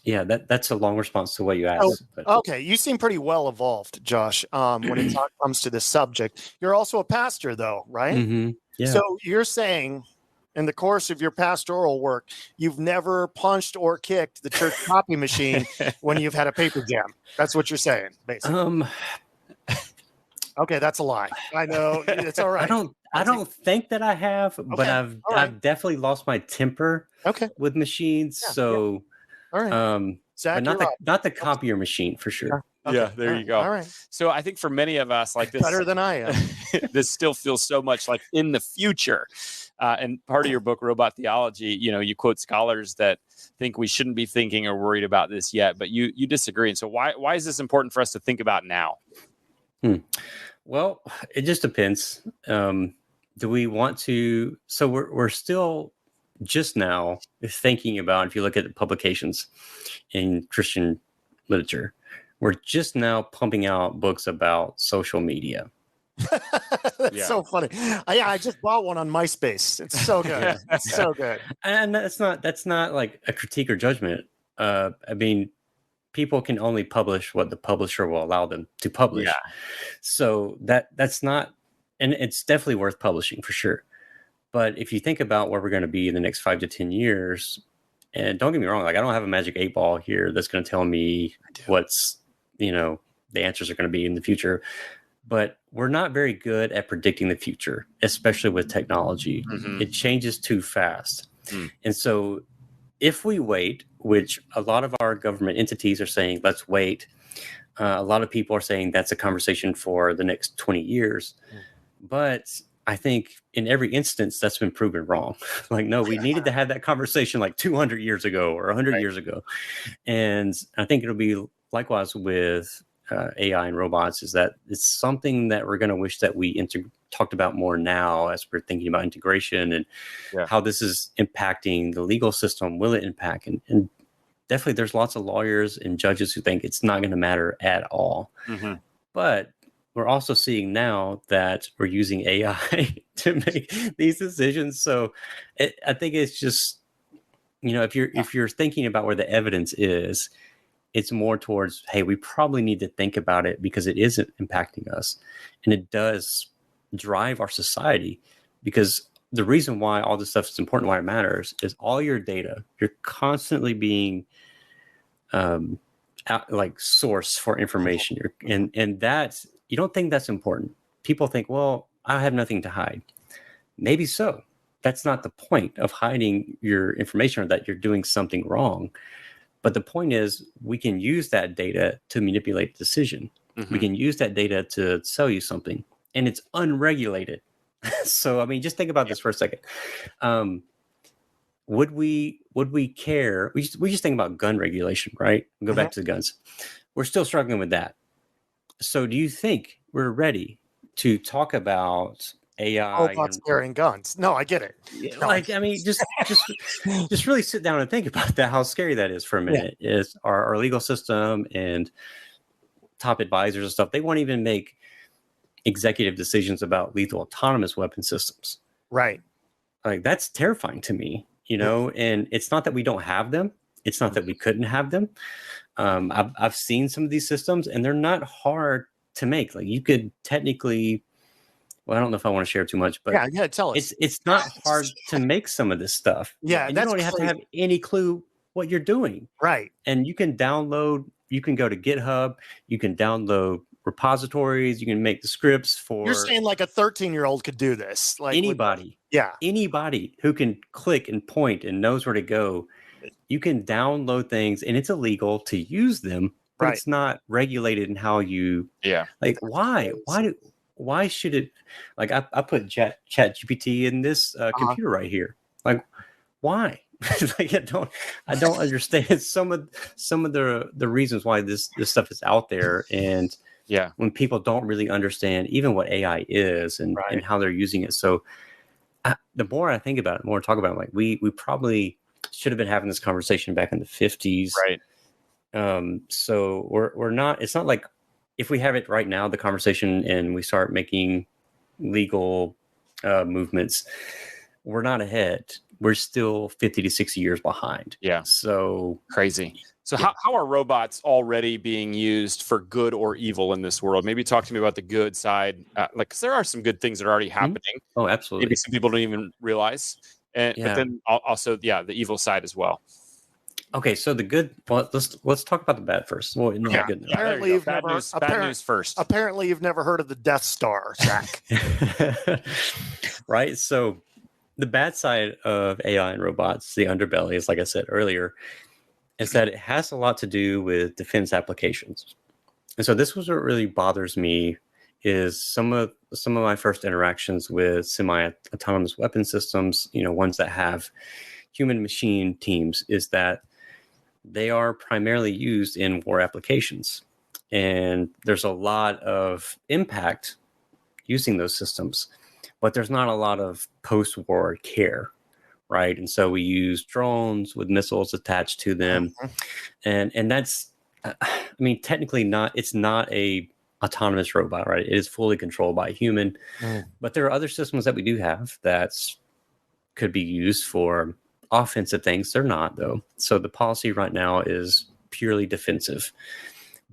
yeah, that's a long response to what you asked. Okay, you seem pretty well evolved, Josh, when it comes to this subject. You're also a pastor, though, right? Yeah. So you're saying, in the course of your pastoral work, you've never punched or kicked the church copy machine when you've had a paper jam. That's what you're saying, basically. Okay, that's a lie. I know, it's all right. I don't think that I have, but I've definitely lost my temper with machines. So all right. Zach, but not the copier machine for sure. Yeah, there you go. All right. So I think for many of us, like this, better than I am. This still feels so much like in the future. And part of your book, Robot Theology, you quote scholars that think we shouldn't be thinking or worried about this yet, but you disagree. And so why is this important for us to think about now? Well, it just depends. Do we want to? So we're still just now thinking about, if you look at the publications in Christian literature, we're just now pumping out books about social media. That's so funny. I just bought one on MySpace. It's so good. It's so good. And that's not like a critique or judgment. I mean, people can only publish what the publisher will allow them to publish. Yeah. So that's not, and it's definitely worth publishing for sure. But if you think about where we're going to be in the next 5 to 10 years, and don't get me wrong, like I don't have a magic 8 ball here that's going to tell me what's, the answers are going to be in the future. But we're not very good at predicting the future, especially with technology. It changes too fast. And so if we wait, which a lot of our government entities are saying, let's wait. A lot of people are saying that's a conversation for the next 20 years. But I think in every instance, that's been proven wrong. Like, no, we needed to have that conversation like 200 years ago or 100 years ago. And I think it'll be likewise with AI and robots, is that it's something that we're going to wish that we talked about more now as we're thinking about integration and how this is impacting the legal system. Will it impact? And definitely there's lots of lawyers and judges who think it's not going to matter at all. But we're also seeing now that we're using AI to make these decisions. So I think it's just, if you're thinking about where the evidence is, it's more towards, hey, we probably need to think about it because it isn't impacting us. And it does drive our society, because the reason why all this stuff is important, why it matters, is all your data, you're constantly being source for information. And that, you don't think that's important. People think, well, I have nothing to hide. Maybe so. That's not the point of hiding your information or that you're doing something wrong. But the point is, we can use that data to manipulate the decision. Mm-hmm. We can use that data to sell you something, and it's unregulated. So, I mean, just think about this for a second. Would we care? We just think about gun regulation, right? Go back to the guns. We're still struggling with that. So do you think we're ready to talk about AI? Robots carrying guns. No, I get it. No. Like, I mean, just really sit down and think about that, how scary that is for a minute. Yeah. Is our legal system and top advisors and stuff, they won't even make executive decisions about lethal autonomous weapon systems. Right. Like, that's terrifying to me, and it's not that we don't have them. It's not that we couldn't have them. I've seen some of these systems, and they're not hard to make. Like, you could technically, well, I don't know if I want to share too much, but tell us. It's not hard to make some of this stuff. Yeah, and you don't have to have any clue what you're doing. Right. And you can download. You can go to GitHub. You can download repositories. You can make the scripts for. You're saying like a 13-year-old could do this? Like anybody. Anybody who can click and point and knows where to go. You can download things, and it's illegal to use them, but it's not regulated in how you. Yeah. Like, why? Why should it? Like, I put Chat GPT in this computer right here. Like, why? Like, I don't understand some of the reasons why this stuff is out there, and when people don't really understand even what AI is and how they're using it. So the more I think about it, the more I talk about it, like we probably should have been having this conversation back in the 50s. Right. So we're not, it's not like if we have it right now, the conversation, and we start making legal movements, we're not ahead. We're still 50 to 60 years behind. Yeah. So crazy. So how are robots already being used for good or evil in this world? Maybe talk to me about the good side. Cause there are some good things that are already happening. Mm-hmm. Oh, absolutely. Maybe some people don't even realize. But then also, the evil side as well. Okay, so the good. Well, let's talk about the bad first. Well, no, good. Apparently, you've bad news first. Apparently, you've never heard of the Death Star, Zach. Right. So, the bad side of AI and robots, the underbelly, is like I said earlier, is that it has a lot to do with defense applications. And so, this was what really bothers me. Is some of my first interactions with semi-autonomous weapon systems, ones that have human machine teams, is that they are primarily used in war applications. And there's a lot of impact using those systems, but there's not a lot of post-war care, right? And so we use drones with missiles attached to them. And that's, technically it's not a autonomous robot, right? It is fully controlled by a human, but there are other systems that we do have that could be used for offensive things. They're not, though. So the policy right now is purely defensive,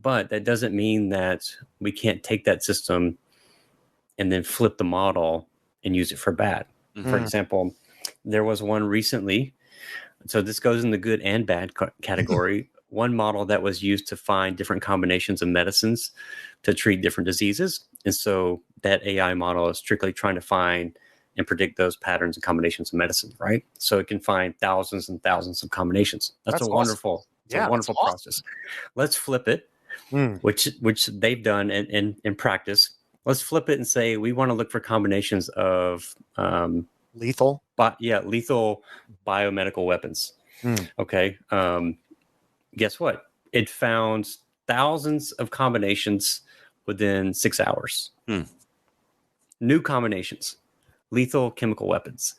but that doesn't mean that we can't take that system and then flip the model and use it for bad. For example, there was one recently. So this goes in the good and bad category. One model that was used to find different combinations of medicines to treat different diseases. And so that AI model is strictly trying to find and predict those patterns and combinations of medicine, right? So it can find thousands and thousands of combinations. That's a wonderful, awesome. A wonderful process. Let's flip it, which they've done in practice. Let's flip it and say, we want to look for combinations of lethal biomedical weapons. Okay. Guess what? It found thousands of combinations within 6 hours. New combinations, lethal chemical weapons.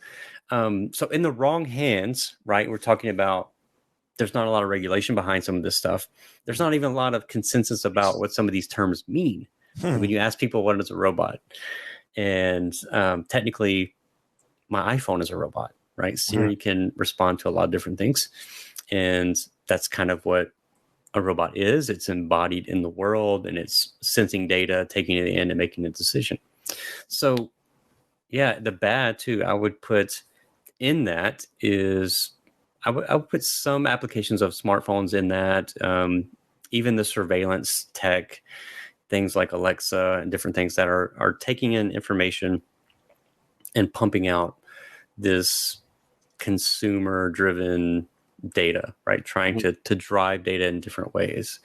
So in the wrong hands, right? We're talking about there's not a lot of regulation behind some of this stuff. There's not even a lot of consensus about what some of these terms mean. When you ask people, what is a robot? And technically, my iPhone is a robot, right? Siri can respond to a lot of different things. And that's kind of what a robot is. It's embodied in the world, and it's sensing data, taking it in, and making a decision. So, the bad too, I would put in that is I would put some applications of smartphones in that, even the surveillance tech, things like Alexa and different things that are taking in information and pumping out this consumer driven data, right? Trying to drive data in different ways.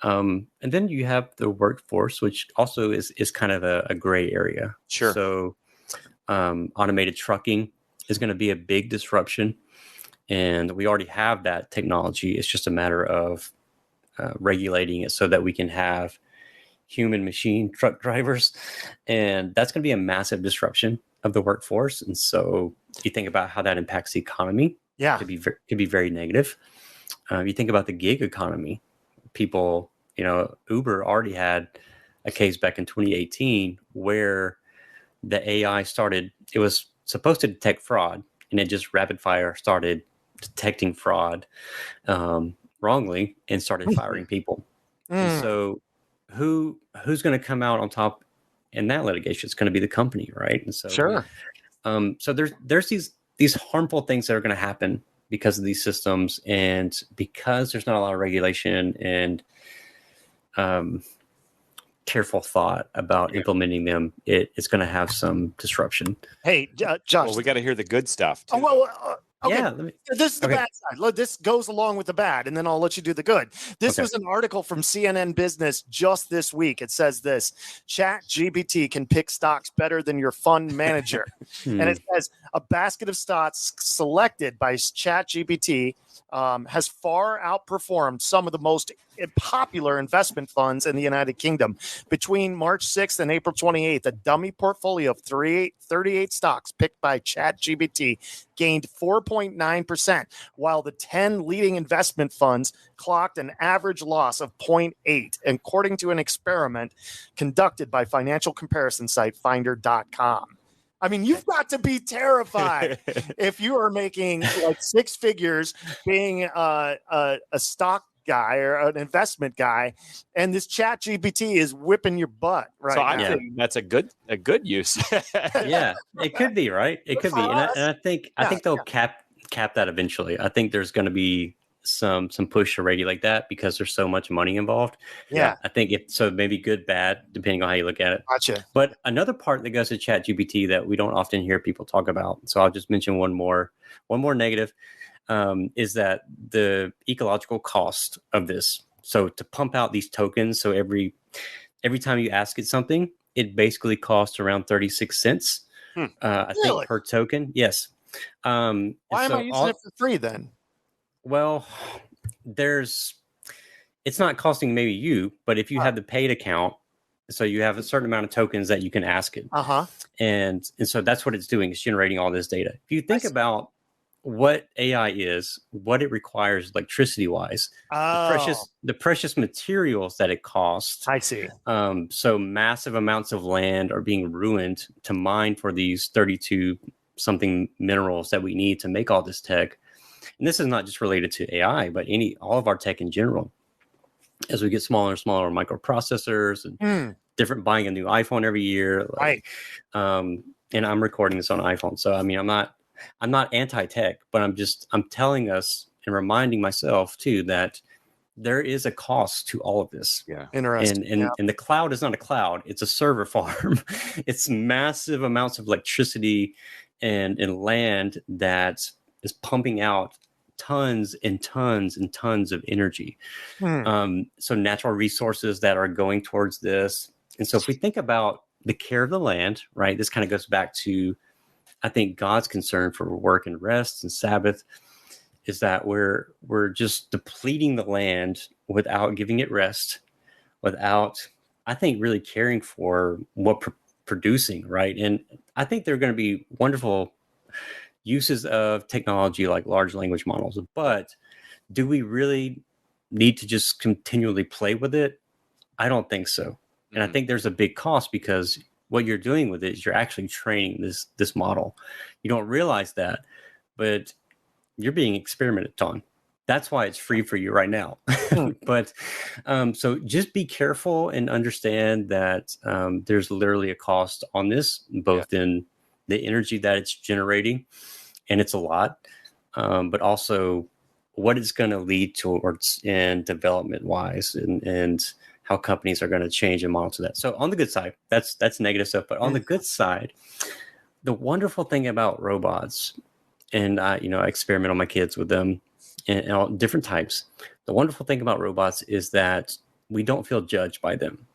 And then you have the workforce, which also is kind of a gray area. Sure. So automated trucking is going to be a big disruption. And we already have that technology. It's just a matter of regulating it so that we can have human machine truck drivers. And that's going to be a massive disruption of the workforce. And so you think about how that impacts the economy. Yeah. It could be very negative. You think about the gig economy. People, Uber already had a case back in 2018 where the AI it was supposed to detect fraud, and it just rapid fire started detecting fraud wrongly and started firing people. And so who's going to come out on top in that litigation? It's going to be the company, right? And so Sure. So there's these harmful things that are going to happen because of these systems, and because there's not a lot of regulation and careful thought about implementing them, it's going to have some disruption. Hey, Josh. Well, we got to hear the good stuff too. Okay. Yeah. This is the bad side. This goes along with the bad, and then I'll let you do the good. This Okay. was an article from CNN Business just this week. It says this: Chat GPT can pick stocks better than your fund manager. And it says a basket of stocks selected by Chat GPT has far outperformed some of the most popular investment funds in the United Kingdom. Between March 6th and April 28th, a dummy portfolio of 38 stocks picked by ChatGPT gained 4.9%, while the 10 leading investment funds clocked an average loss of 0.8, according to an experiment conducted by financial comparison site Finder.com. I mean, you've got to be terrified if you are making like six figures being a stock guy or an investment guy, and this Chat GPT is whipping your butt right now. So I think that's a good use. Yeah, it could be, right? It could be, and I think they'll cap that eventually. I think there's going to be some push to regulate that because there's so much money involved. Yeah. I think so maybe good, bad, depending on how you look at it. Gotcha. But another part that goes to ChatGPT that we don't often hear people talk about, so I'll just mention one more negative, is that the ecological cost of this. So to pump out these tokens, so every time you ask it something, it basically costs around 36 cents. I think per token. Yes. Why am I using it for free then? Well, it's not costing maybe you, but if you have the paid account, so you have a certain amount of tokens that you can ask it. And so that's what it's doing. It's generating all this data. If you think about what AI is, what it requires electricity wise, the precious materials that it costs. I see. So massive amounts of land are being ruined to mine for these 32 something minerals that we need to make all this tech. And this is not just related to AI, but all of our tech in general. As we get smaller and smaller microprocessors and different, buying a new iPhone every year. Right. And I'm recording this on iPhone. So, I mean, I'm not anti-tech, but I'm telling us and reminding myself too, that there is a cost to all of this. Yeah. Interesting. And the cloud is not a cloud. It's a server farm. It's massive amounts of electricity and land that is pumping out tons and tons and tons of energy. So natural resources that are going towards this. And so if we think about the care of the land, right, this kind of goes back to, I think, God's concern for work and rest and Sabbath, is that we're just depleting the land without giving it rest, without, I think, really caring for what producing, right? And I think there are going to be wonderful uses of technology like large language models, but do we really need to just continually play with it? I don't think so. And I think there's a big cost, because what you're doing with it is you're actually training this model. You don't realize that, but you're being experimented on. That's why it's free for you right now. But so just be careful and understand that there's literally a cost on this, both in the energy that it's generating, and it's a lot, but also what it's going to lead towards in development wise, and how companies are going to change and monitor that. So on the good side, that's negative stuff. But on the good side, the wonderful thing about robots, and I experiment on my kids with them and all different types. The wonderful thing about robots is that we don't feel judged by them.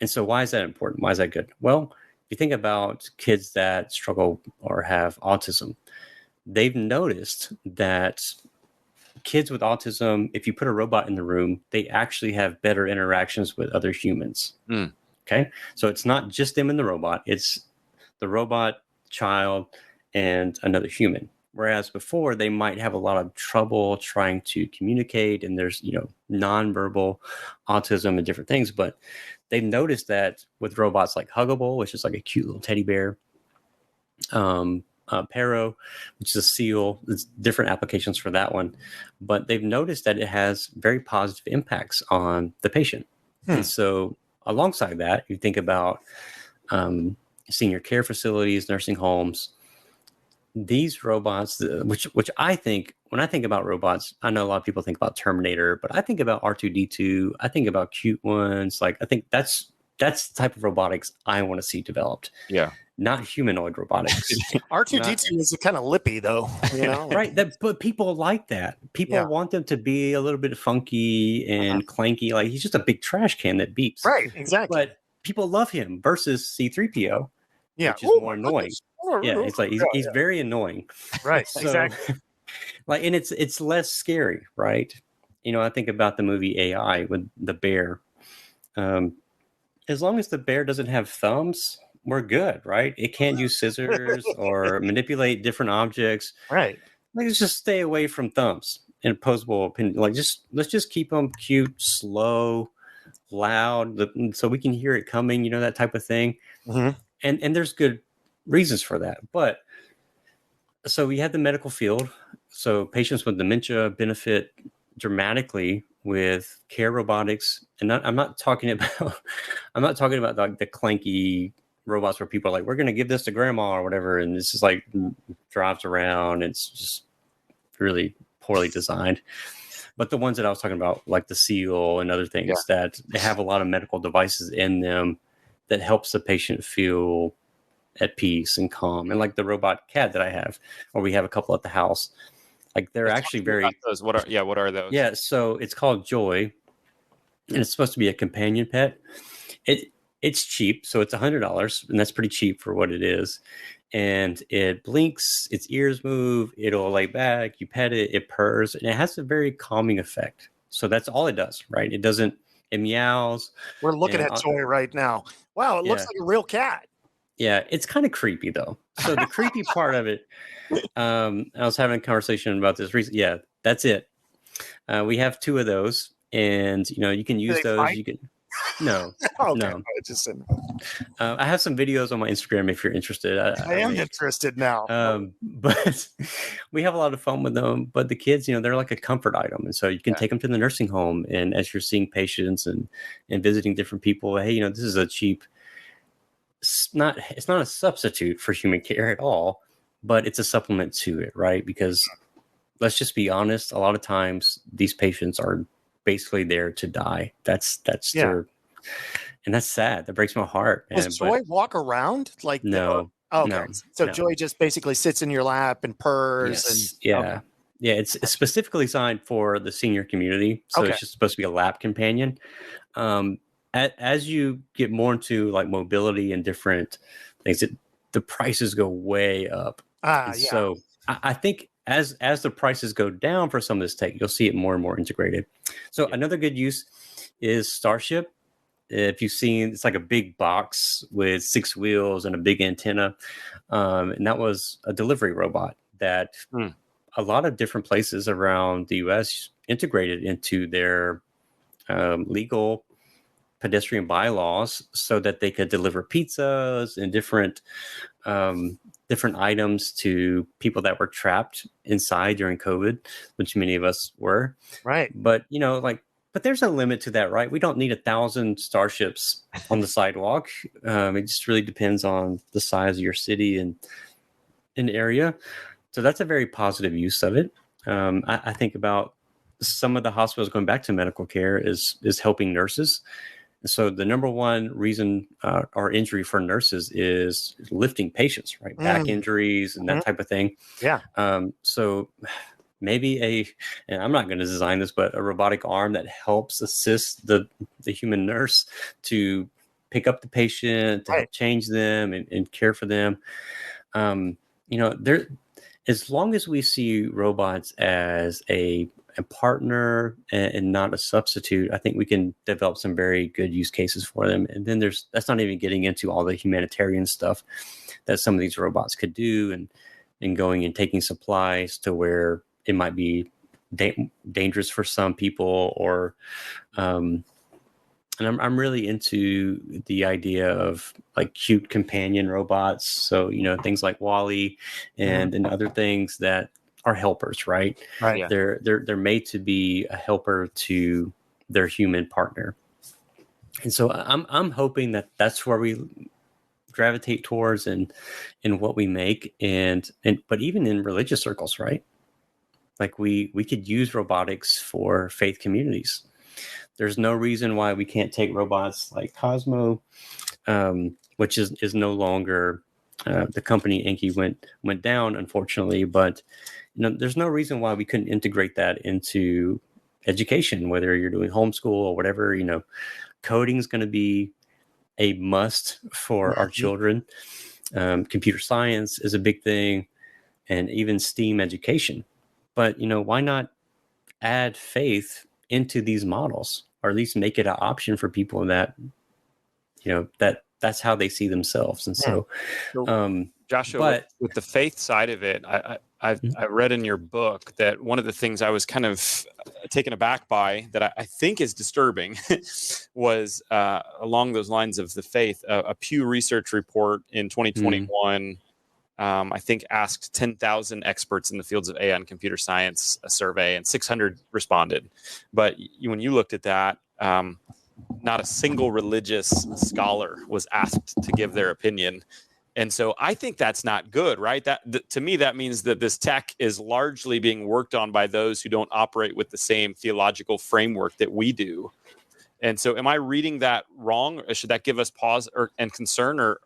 And so why is that important? Why is that good? Well, if you think about kids that struggle or have autism, they've noticed that kids with autism, if you put a robot in the room, they actually have better interactions with other humans. Okay. So it's not just them and the robot, it's the robot, child, and another human. Whereas before they might have a lot of trouble trying to communicate, and there's, nonverbal autism and different things. But they've noticed that with robots like Huggable, which is like a cute little teddy bear, Pero, which is a seal, there's different applications for that one. But they've noticed that it has very positive impacts on the patient. And so alongside that, you think about senior care facilities, nursing homes. These robots, which I think, when I think about robots, I know a lot of people think about Terminator, but I think about R2D2. I think about cute ones. Like, I think that's the type of robotics I want to see developed. Yeah. Not humanoid robotics. R2D2 is kind of lippy, though. Right. But people like that. People want them to be a little bit funky and clanky. Like, he's just a big trash can that beeps. Right. Exactly. But people love him versus C-3PO, which is more annoying. Yeah, it's like he's very annoying. Right. So, exactly. Like, and it's less scary, right? I think about the movie AI with the bear. As long as the bear doesn't have thumbs, we're good, right? It can't use scissors or manipulate different objects. Right. Like, let's just stay away from thumbs and opposable opinion. Like, let's just keep them cute, slow, loud, so we can hear it coming. That type of thing. Mm-hmm. And there's good reasons for that. But so we have the medical field. So patients with dementia benefit dramatically with care robotics. And I'm not talking about like the clanky robots where people are like, we're going to give this to grandma or whatever. And this is like drives around. It's just really poorly designed. But the ones that I was talking about, like the Seal and other things that they have a lot of medical devices in them that helps the patient feel at peace and calm. And like the robot cat that I have, or we have a couple at the house, like they're actually very. Those. What are those? Yeah, so it's called Joy, and it's supposed to be a companion pet. It's cheap, so it's $100, and that's pretty cheap for what it is. And it blinks, its ears move, it'll lay back, you pet it, it purrs, and it has a very calming effect. So that's all it does, right? It meows. We're looking at Joy right now. Wow, it looks like a real cat. Yeah, it's kind of creepy though. So the creepy part of it, I was having a conversation about this recently. Yeah, that's it. We have 2 of those, and you can use those. Fight? You can. No, okay. no. I I have some videos on my Instagram if you're interested. I am interested now. But we have a lot of fun with them. But the kids, they're like a comfort item, and so you can take them to the nursing home, and as you're seeing patients and visiting different people, hey, this is a cheap. It's not a substitute for human care at all, but it's a supplement to it, right? Because let's just be honest, a lot of times these patients are basically there to die. That's their, and that's sad. That breaks my heart. Does Joy walk around like no? Okay, no, so no. Joy just basically sits in your lap and purs. Yes. And okay. Yeah, it's specifically designed for the senior community, so it's just supposed to be a lap companion. As you get more into like mobility and different things, the prices go way up. So I think as the prices go down for some of this tech, you'll see it more and more integrated. So another good use is Starship. If you've seen, it's like a big box with 6 wheels and a big antenna. And that was a delivery robot that a lot of different places around the U.S. integrated into their legal pedestrian bylaws so that they could deliver pizzas and different items to people that were trapped inside during COVID, which many of us were. Right. But, but there's a limit to that, right? We don't need 1,000 Starships on the sidewalk. It just really depends on the size of your city and area. So that's a very positive use of it. I think about some of the hospitals going back to medical care is helping nurses. So the number one reason or injury for nurses is lifting patients, right? Back injuries and that type of thing. Yeah. So maybe and I'm not going to design this, but a robotic arm that helps assist the human nurse to pick up the patient, to help change them and care for them. There, as long as we see robots as a partner and not a substitute, I think we can develop some very good use cases for them. And then that's not even getting into all the humanitarian stuff that some of these robots could do, and going and taking supplies to where it might be dangerous for some people, or and I'm really into the idea of like cute companion robots. So, things like Wall-E and other things that are helpers, right? Right. Yeah. They're made to be a helper to their human partner. And so I'm hoping that that's where we gravitate towards in what we make, but even in religious circles, right? Like we could use robotics for faith communities. There's no reason why we can't take robots like Cosmo, which is no longer the company. Enki went down, unfortunately, but there's no reason why we couldn't integrate that into education, whether you're doing homeschool or whatever. Coding is going to be a must for our children. Computer science is a big thing, and even STEAM education. But why not add faith into these models, or at least make it an option for people that that's how they see themselves. And so Joshua, but with the faith side of it, I read in your book that one of the things I was kind of taken aback by that I think is disturbing was along those lines of the faith. A Pew Research report in 2021, I think, asked 10,000 experts in the fields of AI and computer science a survey, and 600 responded. But when you looked at that, not a single religious scholar was asked to give their opinion. And so I think that's not good, right? To me, that means that this tech is largely being worked on by those who don't operate with the same theological framework that we do. And so am I reading that wrong? Or should that give us pause and concern, or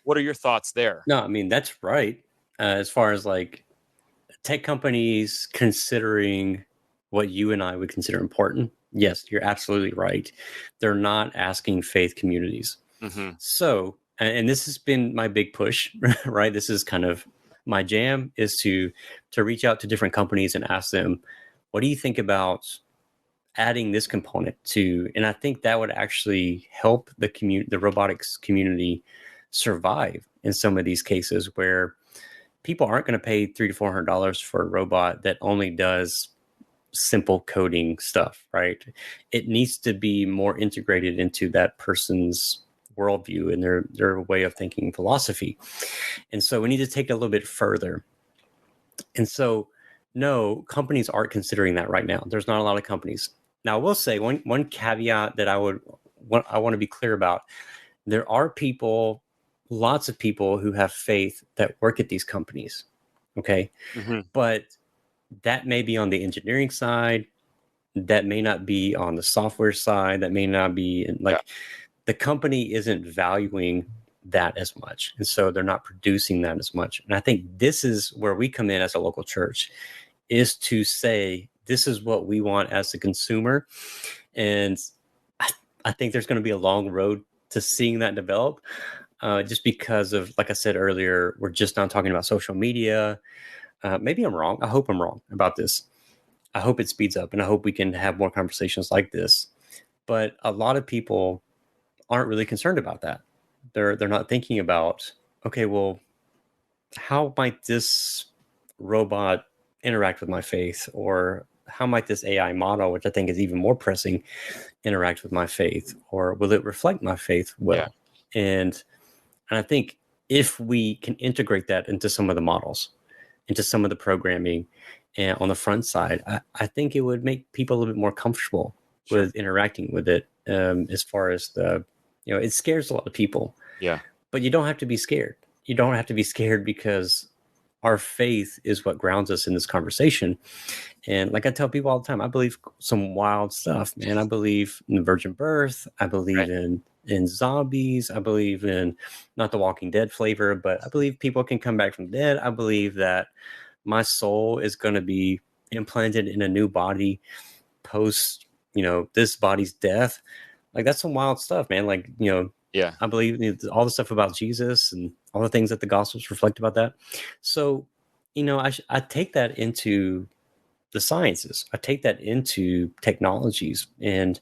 what are your thoughts there? No, I mean, that's right. As far as like tech companies considering what you and I would consider important, yes, you're absolutely right. They're not asking faith communities. Mm-hmm. So, and this has been my big push, right? This is kind of my jam, is to reach out to different companies and ask them, what do you think about adding this component to? And I think that would actually help the robotics community survive in some of these cases where people aren't going to pay $300 to $400 for a robot that only does simple coding stuff, right? It needs to be more integrated into that person's worldview and their way of thinking, philosophy. And so we need to take it a little bit further. And so, no, companies aren't considering that right now. There's not a lot of companies. Now, I will say one caveat that I want to be clear about. There are lots of people who have faith that work at these companies. Okay. Mm-hmm. But that may be on the engineering side. That may not be on the software side. That may not be the company isn't valuing that as much. And so they're not producing that as much. And I think this is where we come in as a local church, is to say, this is what we want as a consumer. And I think there's going to be a long road to seeing that develop, just because of, like I said earlier, we're just not talking about social media. Maybe I'm wrong. I hope I'm wrong about this. I hope it speeds up, and I hope we can have more conversations like this. But a lot of people aren't really concerned about that. They're not thinking about, okay, well, how might this robot interact with my faith? Or how might this AI model, which I think is even more pressing, interact with my faith? Or will it reflect my faith well? Yeah. And I think if we can integrate that into some of the models, into some of the programming, and on the front side, I think it would make people a little bit more comfortable with interacting with it. As far as it scares a lot of people. Yeah. But you don't have to be scared. You don't have to be scared, because our faith is what grounds us in this conversation. And like I tell people all the time, I believe some wild stuff, man. I believe in the virgin birth. I believe in zombies. I believe in not the Walking Dead flavor, but I believe people can come back from the dead. I believe that my soul is going to be implanted in a new body post, this body's death. Like, that's some wild stuff, man. Like, I believe all the stuff about Jesus and all the things that the Gospels reflect about that. So, I take that into the sciences. I take that into technologies, and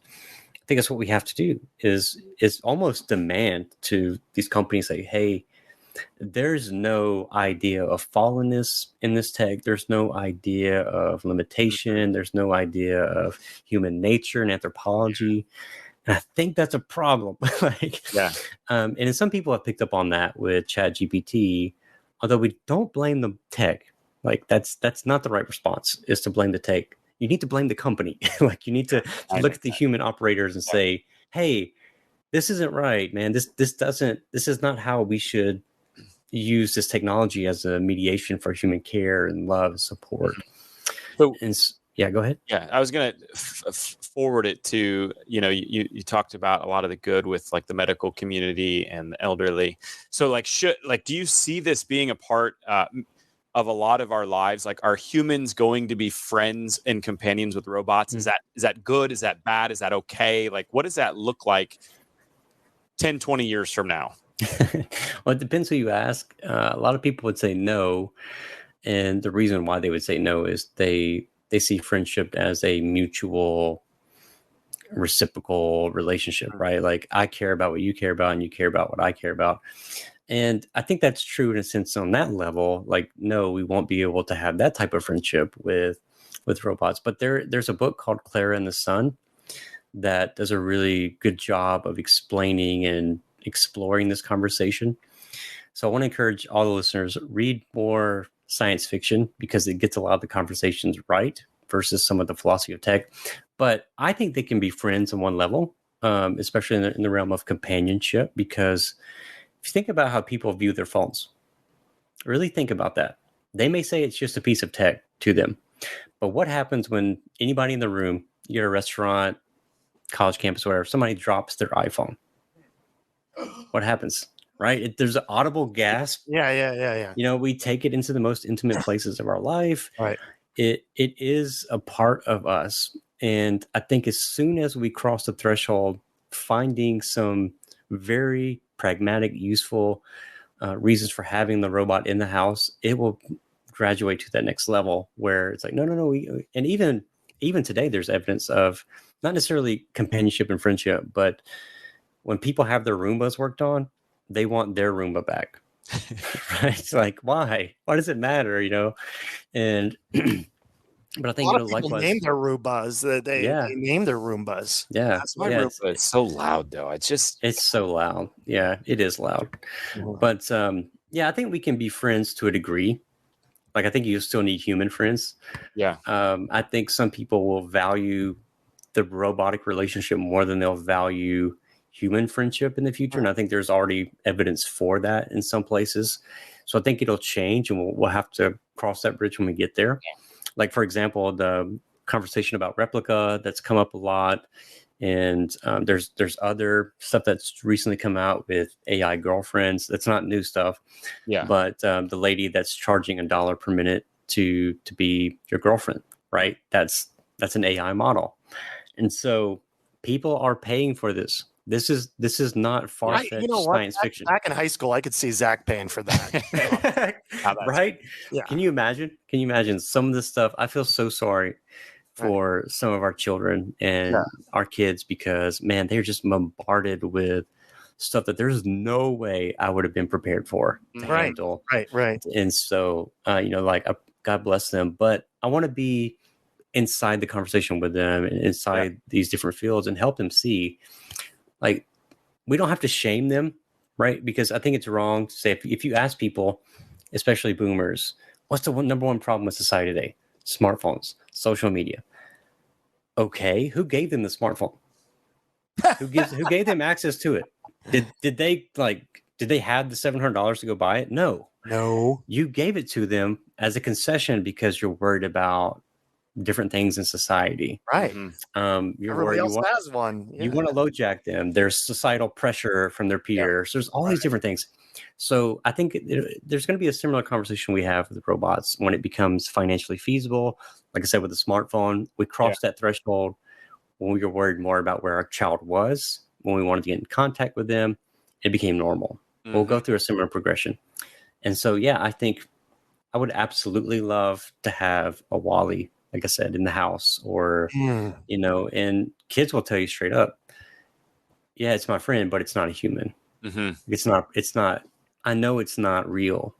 I think that's what we have to do is almost demand to these companies say, hey, there's no idea of fallenness in this tech. There's no idea of limitation. There's no idea of human nature and anthropology. And I think that's a problem. And some people have picked up on that with GPT, although we don't blame the tech. Like, that's not the right response, is to blame the tech. You need to blame the company. Like, you need to look at the human operators and say, hey, this isn't right, man. This is not how we should use this technology as a mediation for human care and love and support. So, go ahead. Yeah, I was going to forward it to, you talked about a lot of the good with like the medical community and the elderly. So do you see this being a part of a lot of our lives? Like, are humans going to be friends and companions with robots? Is that good? Is that bad? Is that okay? Like, what does that look like 10, 20 years from now? Well, it depends who you ask. A lot of people would say no. And the reason why they would say no is they see friendship as a mutual reciprocal relationship, right? Like, I care about what you care about and you care about what I care about. And I think that's true in a sense on that level. Like, no, we won't be able to have that type of friendship with robots. But there's a book called Clara and the Sun that does a really good job of explaining and exploring this conversation. So I want to encourage all the listeners, read more science fiction, because it gets a lot of the conversations right versus some of the philosophy of tech. But I think they can be friends on one level, especially in the realm of companionship, because if you think about how people view their phones, really think about that. They may say it's just a piece of tech to them, but what happens when anybody in the room, you're at a restaurant, college campus, whatever, somebody drops their iPhone? What happens? Right? There's an audible gasp. Yeah. We take it into the most intimate places of our life. Right. It is a part of us. And I think as soon as we cross the threshold, finding some very pragmatic, useful reasons for having the robot in the house, it will graduate to that next level where it's like, no. And even today, there's evidence of not necessarily companionship and friendship, but when people have their Roombas worked on, they want their Roomba back. Right? It's like, why? Why does it matter? And but I think, likewise, name their Roombas. They name their Roombas. Yeah. That's my Roomba. It's so loud though. It's so loud. Yeah, it is loud. Mm-hmm. But I think we can be friends to a degree. Like, I think you still need human friends. Yeah. I think some people will value the robotic relationship more than they'll value human friendship in the future. And I think there's already evidence for that in some places. So I think it'll change, and we'll have to cross that bridge when we get there. Yeah. Like, for example, the conversation about replica that's come up a lot. And there's other stuff that's recently come out with AI girlfriends. That's not new stuff. Yeah. But the lady that's charging $1 per minute to be your girlfriend, right? That's an AI model. And so people are paying for this. This is not far-fetched science fiction. Back in high school, I could see Zach paying for that. Right? Yeah. Can you imagine some of the stuff? I feel so sorry for some of our children and our kids, because, man, they're just bombarded with stuff that there's no way I would have been prepared for to handle. Right. And so, God bless them. But I want to be inside the conversation with them and inside these different fields and help them see, like, we don't have to shame them, right? Because I think it's wrong to say, if you ask people, especially boomers, what's the number one problem with society today? Smartphones, social media. Okay, who gave them the smartphone? Who gave them access to it? Did they have the $700 to go buy it? No. No. You gave it to them as a concession because you're worried about different things in society. Right. You're Everybody worried else has one. you want to low jack them. There's societal pressure from their peers. There's all these different things. So I think there's going to be a similar conversation we have with robots when it becomes financially feasible. Like I said, with the smartphone, we crossed that threshold when we were worried more about where our child was, when we wanted to get in contact with them. It became normal. We'll go through a similar progression. And so, yeah, I think I would absolutely love to have a Wally, like I said, in the house, or, you know, and kids will tell you straight up, yeah, it's my friend, but it's not a human. It's not, I know it's not real.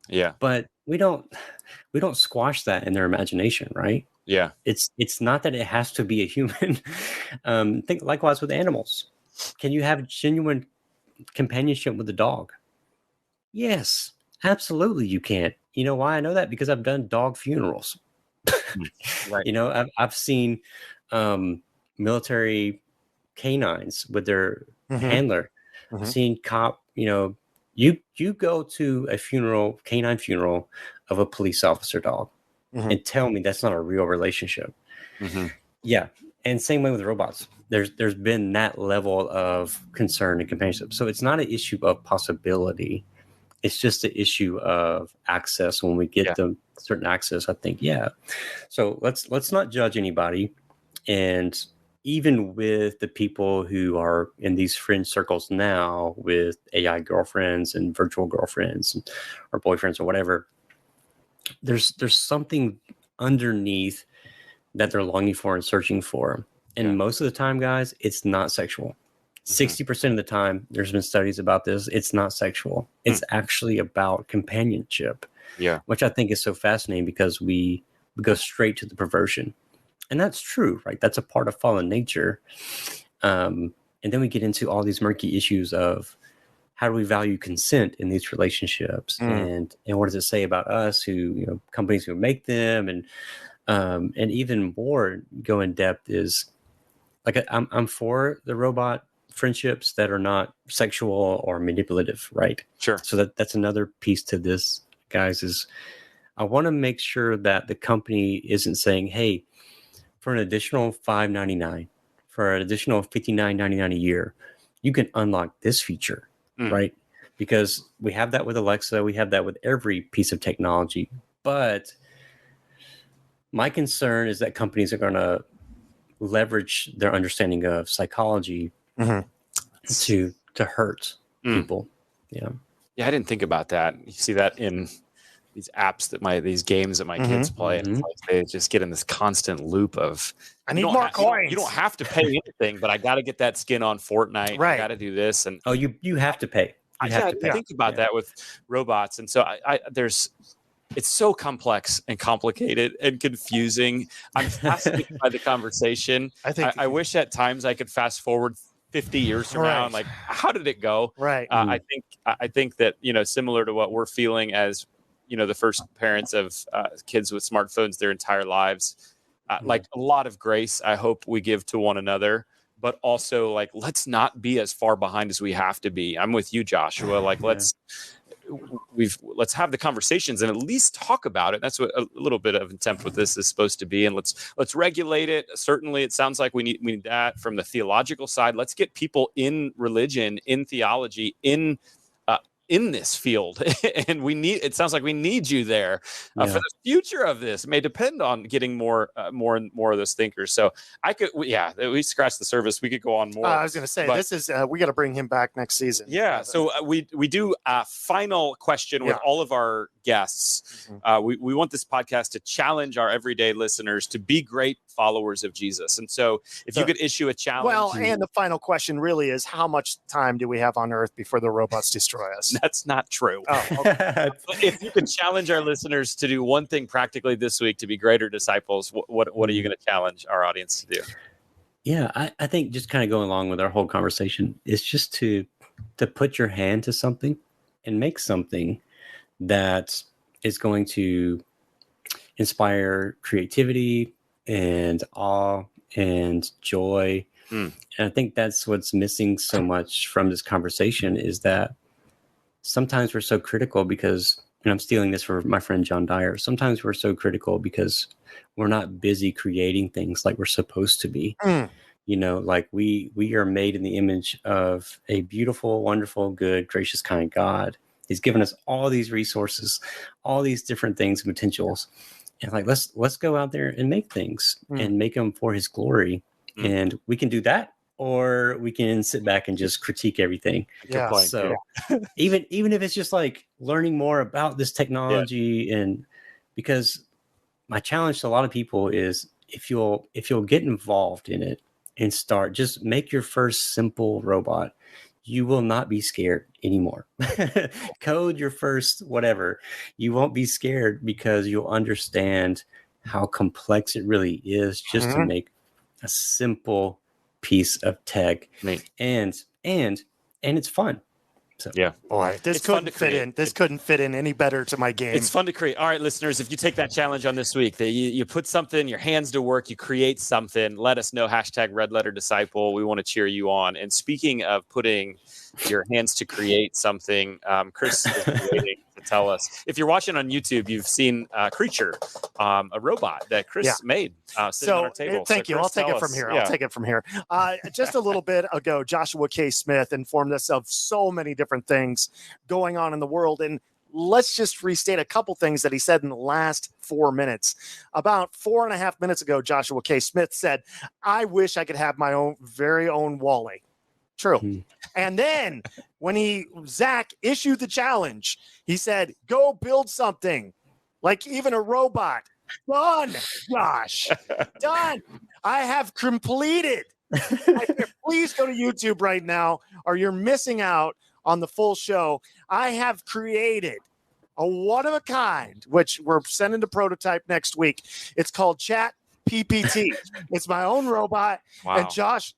Yeah. But we don't squash that in their imagination, right? Yeah. It's not that it has to be a human. Think likewise with animals. Can you have genuine companionship with a dog? Yes, absolutely you can. You know why I know that? Because I've done dog funerals. Right. You know, I've seen military canines with their handler. I've seen cop, you know, you go to a funeral, canine funeral of a police officer dog and tell me that's not a real relationship. Yeah. And same way with robots. There's been that level of concern and companionship. So it's not an issue of possibility. It's just an issue of access. When we get them certain access, I think, So let's not judge anybody. And even with the people who are in these fringe circles now with AI girlfriends and virtual girlfriends or boyfriends or whatever, there's something underneath that they're longing for and searching for. And most of the time, guys, it's not sexual. 60% of the time, there's been studies about this. It's not sexual. It's actually about companionship. Yeah. Which I think is so fascinating because we go straight to the perversion. And that's true, right? That's a part of fallen nature. And then we get into all these murky issues of how do we value consent in these relationships? And what does it say about us who, you know, companies who make them? And even more go in depth is like, I'm for the robot friendships that are not sexual or manipulative, right? Sure. So that's another piece to this, guys, is I want to make sure that the company isn't saying, hey, for an additional $5.99, for an additional $59.99 a year, you can unlock this feature, right? Because we have that with Alexa, we have that with every piece of technology. But my concern is that companies are going to leverage their understanding of psychology to hurt people. Yeah. Yeah, I didn't think about that. You see that in these apps these games that my kids play, and it's like they just get in this constant loop of I need more coins. You don't have to pay anything, but I got to get that skin on Fortnite. Right. I got to do this, and you have to pay. I think about that with robots, and so it's so complex and complicated and confusing. I'm fascinated by the conversation. I wish at times I could fast forward 50 years from now and like, how did it go? Right. I think that, you know, similar to what we're feeling as, you know, the first parents of kids with smartphones their entire lives, like a lot of grace, I hope we give to one another, but also like, let's not be as far behind as we have to be. I'm with you, Joshua. Like, let's have the conversations and at least talk about it. That's what a little bit of intent with this is supposed to be. And let's regulate it. Certainly it sounds like we need that from the theological side. Let's get people in religion, in theology, in this field. And it sounds like we need you there for the future of this. It may depend on getting more and more of those thinkers. So we scratched the surface. We could go on more. I was going to say, this is, we got to bring him back next season. Yeah. So we do a final question with all of our guests. We want this podcast to challenge our everyday listeners to be great followers of Jesus. And so if you could issue a challenge. Well, and the final question really is, how much time do we have on Earth before the robots destroy us? That's not true. Oh, okay. If you could challenge our listeners to do one thing practically this week to be greater disciples, what are you going to challenge our audience to do? Yeah, I think just kind of going along with our whole conversation is just to put your hand to something and make something that is going to inspire creativity and awe and joy. And I think that's what's missing so much from this conversation is that sometimes we're so critical because and I'm stealing this for my friend John Dyer, sometimes we're so critical because we're not busy creating things like we're supposed to be. You know, like we are made in the image of a beautiful, wonderful, good, gracious, kind God. He's given us all these resources, all these different things and potentials. And like, let's go out there and make things and make them for his glory. And we can do that, or we can sit back and just critique everything. Yeah. So even if it's just like learning more about this technology, and because my challenge to a lot of people is if you'll get involved in it and just make your first simple robot, you will not be scared anymore. Code your first whatever. You won't be scared because you'll understand how complex it really is just to make a simple piece of tech. And it's fun. So boy, this couldn't fit in. This couldn't fit in any better to my game. It's fun to create. All right, listeners, if you take that challenge on this week, that you put something, your hands to work, you create something, let us know, #RedLetterDisciple. We want to cheer you on. And speaking of putting your hands to create something, Chris is waiting to tell us. If you're watching on YouTube, you've seen Creature, a robot that Chris made sitting on our table. Thank you. I'll take it from here. I'll take it from here. Just a little bit ago, Joshua K. Smith informed us of so many different things going on in the world. And let's just restate a couple things that he said in the last 4 minutes. About 4.5 minutes ago, Joshua K. Smith said, I wish I could have my very own Wall-E. True. And then when Zach issued the challenge, he said, go build something like even a robot. Done, Josh. Done. I have completed. Please go to YouTube right now, or you're missing out on the full show. I have created a one-of-a-kind, which we're sending to prototype next week. It's called Chat GPT. It's my own robot. Wow. And Josh,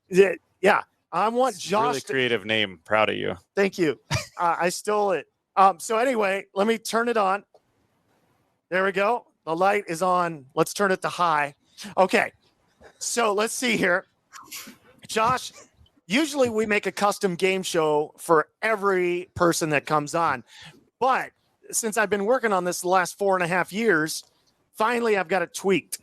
I want Josh. Really creative name. Proud of you. Thank you. I stole it. So anyway, let me turn it on. There we go. The light is on. Let's turn it to high. Okay. So let's see here. Josh, usually we make a custom game show for every person that comes on. But since I've been working on this the last 4.5 years, finally I've got it tweaked.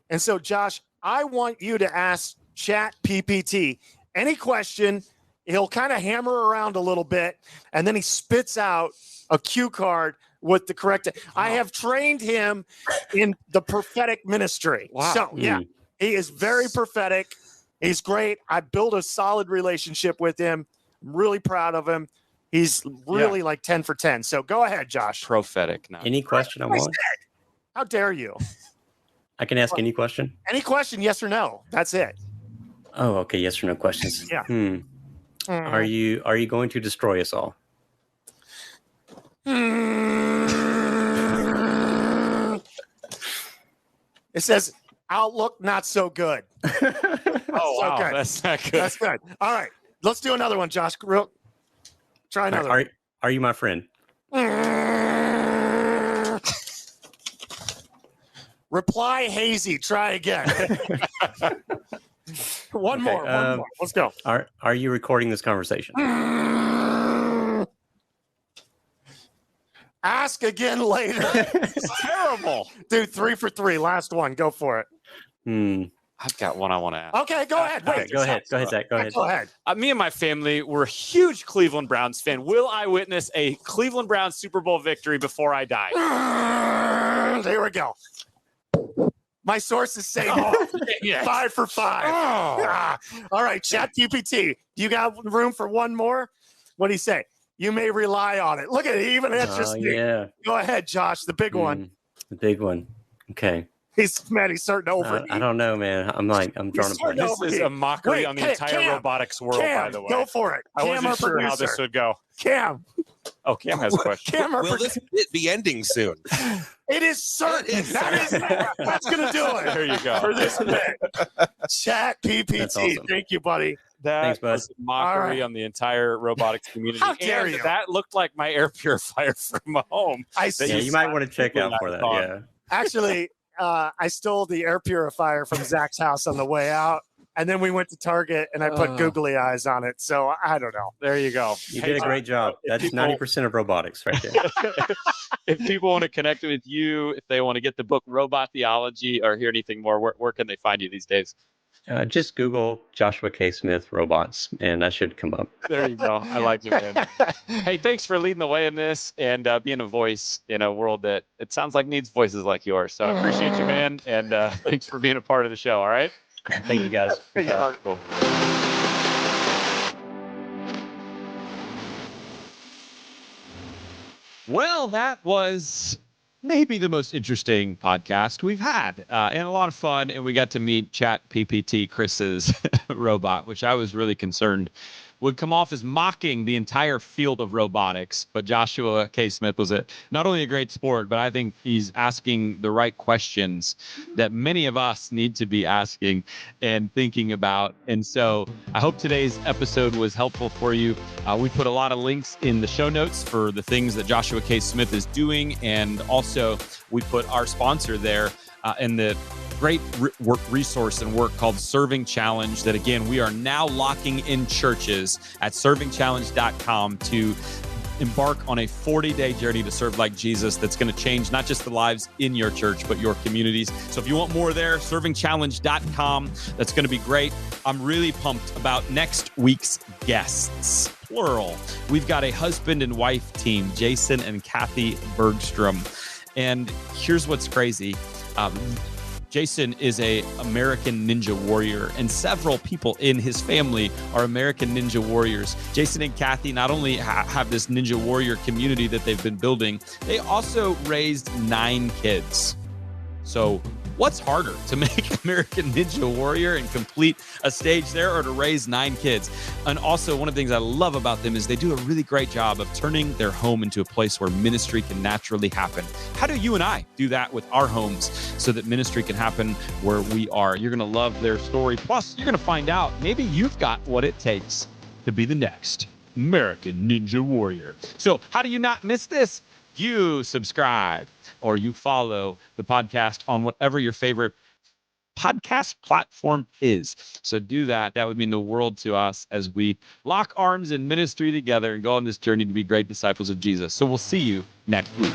And so, Josh, I want you to ask Chat GPT any question. He'll kind of hammer around a little bit, and then he spits out a cue card with the correct. I have trained him in the prophetic ministry. Wow. So, he is very prophetic. He's great. I built a solid relationship with him. I'm really proud of him. He's really like 10 for 10. So go ahead, Josh. Prophetic. Any question I want? How dare you? I can ask any question? Any question, yes or no. That's it. Oh, okay. Yes or no questions. Yeah. Are you going to destroy us all? It says outlook not so good. Oh, wow. Good. That's not good. That's good. All right. Let's do another one, Josh. Try another one. Are you my friend? Reply hazy. Try again. One more. Let's go. Are you recording this conversation? Ask again later. It's terrible. Dude, 3 for 3. Last one. Go for it. I've got one I want to ask. Okay, go ahead. Wait, go ahead. Go ahead, Zach. Go ahead. Me and my family were huge Cleveland Browns fan. Will I witness a Cleveland Browns Super Bowl victory before I die? There we go. My sources say 5 for 5. All right, Chat GPT. You got room for one more? What do you say? You may rely on it. Look at it. He even answers me. Yeah. Go ahead, Josh. The big one. The big one. Okay. He's starting to overheat. I don't know, man. I'm drawing a blank. This is a mockery on the entire robotics world, by the way. Go for it. I wasn't sure how this would go. Cam. Oh, Cam has a question. Will this be ending soon? It is certain. That's going to do it. There you go. For this bit. Chat GPT. Awesome. Thank you, buddy. That was a mockery on the entire robotics community. How dare you? That looked like my air purifier from home. I see. Yeah, you might want to check out for that. Yeah. Actually, I stole the air purifier from Zach's house on the way out, And then we went to Target and I put googly eyes on it. So I don't know. There you go. You did a great job. That's 90% of robotics right there. If people want to connect with you, if they want to get the book Robot Theology or hear anything more, where can they find you these days? Just Google Joshua K. Smith robots, and that should come up. There you go. I like it, man. Hey, thanks for leading the way in this and being a voice in a world that it sounds like needs voices like yours. So I appreciate you, man. And thanks for being a part of the show. All right. Thank you, guys. Cool. Well, that was maybe the most interesting podcast we've had, and a lot of fun. And we got to meet ChatGPT, Chris's robot, which I was really concerned would come off as mocking the entire field of robotics. But Joshua K. Smith was not only a great sport, but I think he's asking the right questions that many of us need to be asking and thinking about. And so I hope today's episode was helpful for you. We put a lot of links in the show notes for the things that Joshua K. Smith is doing. And also we put our sponsor there in the great resource and work called Serving Challenge that, again, we are now locking in churches at servingchallenge.com to embark on a 40-day journey to serve like Jesus that's going to change not just the lives in your church, but your communities. So if you want more there, servingchallenge.com. That's going to be great. I'm really pumped about next week's guests, plural. We've got a husband and wife team, Jason and Kathy Bergstrom. And here's what's crazy. Jason is a American Ninja Warrior, and several people in his family are American Ninja Warriors. Jason and Kathy not only have this Ninja Warrior community that they've been building, they also raised 9 kids. So what's harder, to make American Ninja Warrior and complete a stage there, or to raise 9 kids? And also, one of the things I love about them is they do a really great job of turning their home into a place where ministry can naturally happen. How do you and I do that with our homes so that ministry can happen where we are? You're going to love their story. Plus, you're going to find out maybe you've got what it takes to be the next American Ninja Warrior. So how do you not miss this? You subscribe or you follow the podcast on whatever your favorite podcast platform is. So do that. That would mean the world to us as we lock arms in ministry together and go on this journey to be great disciples of Jesus. So we'll see you next week.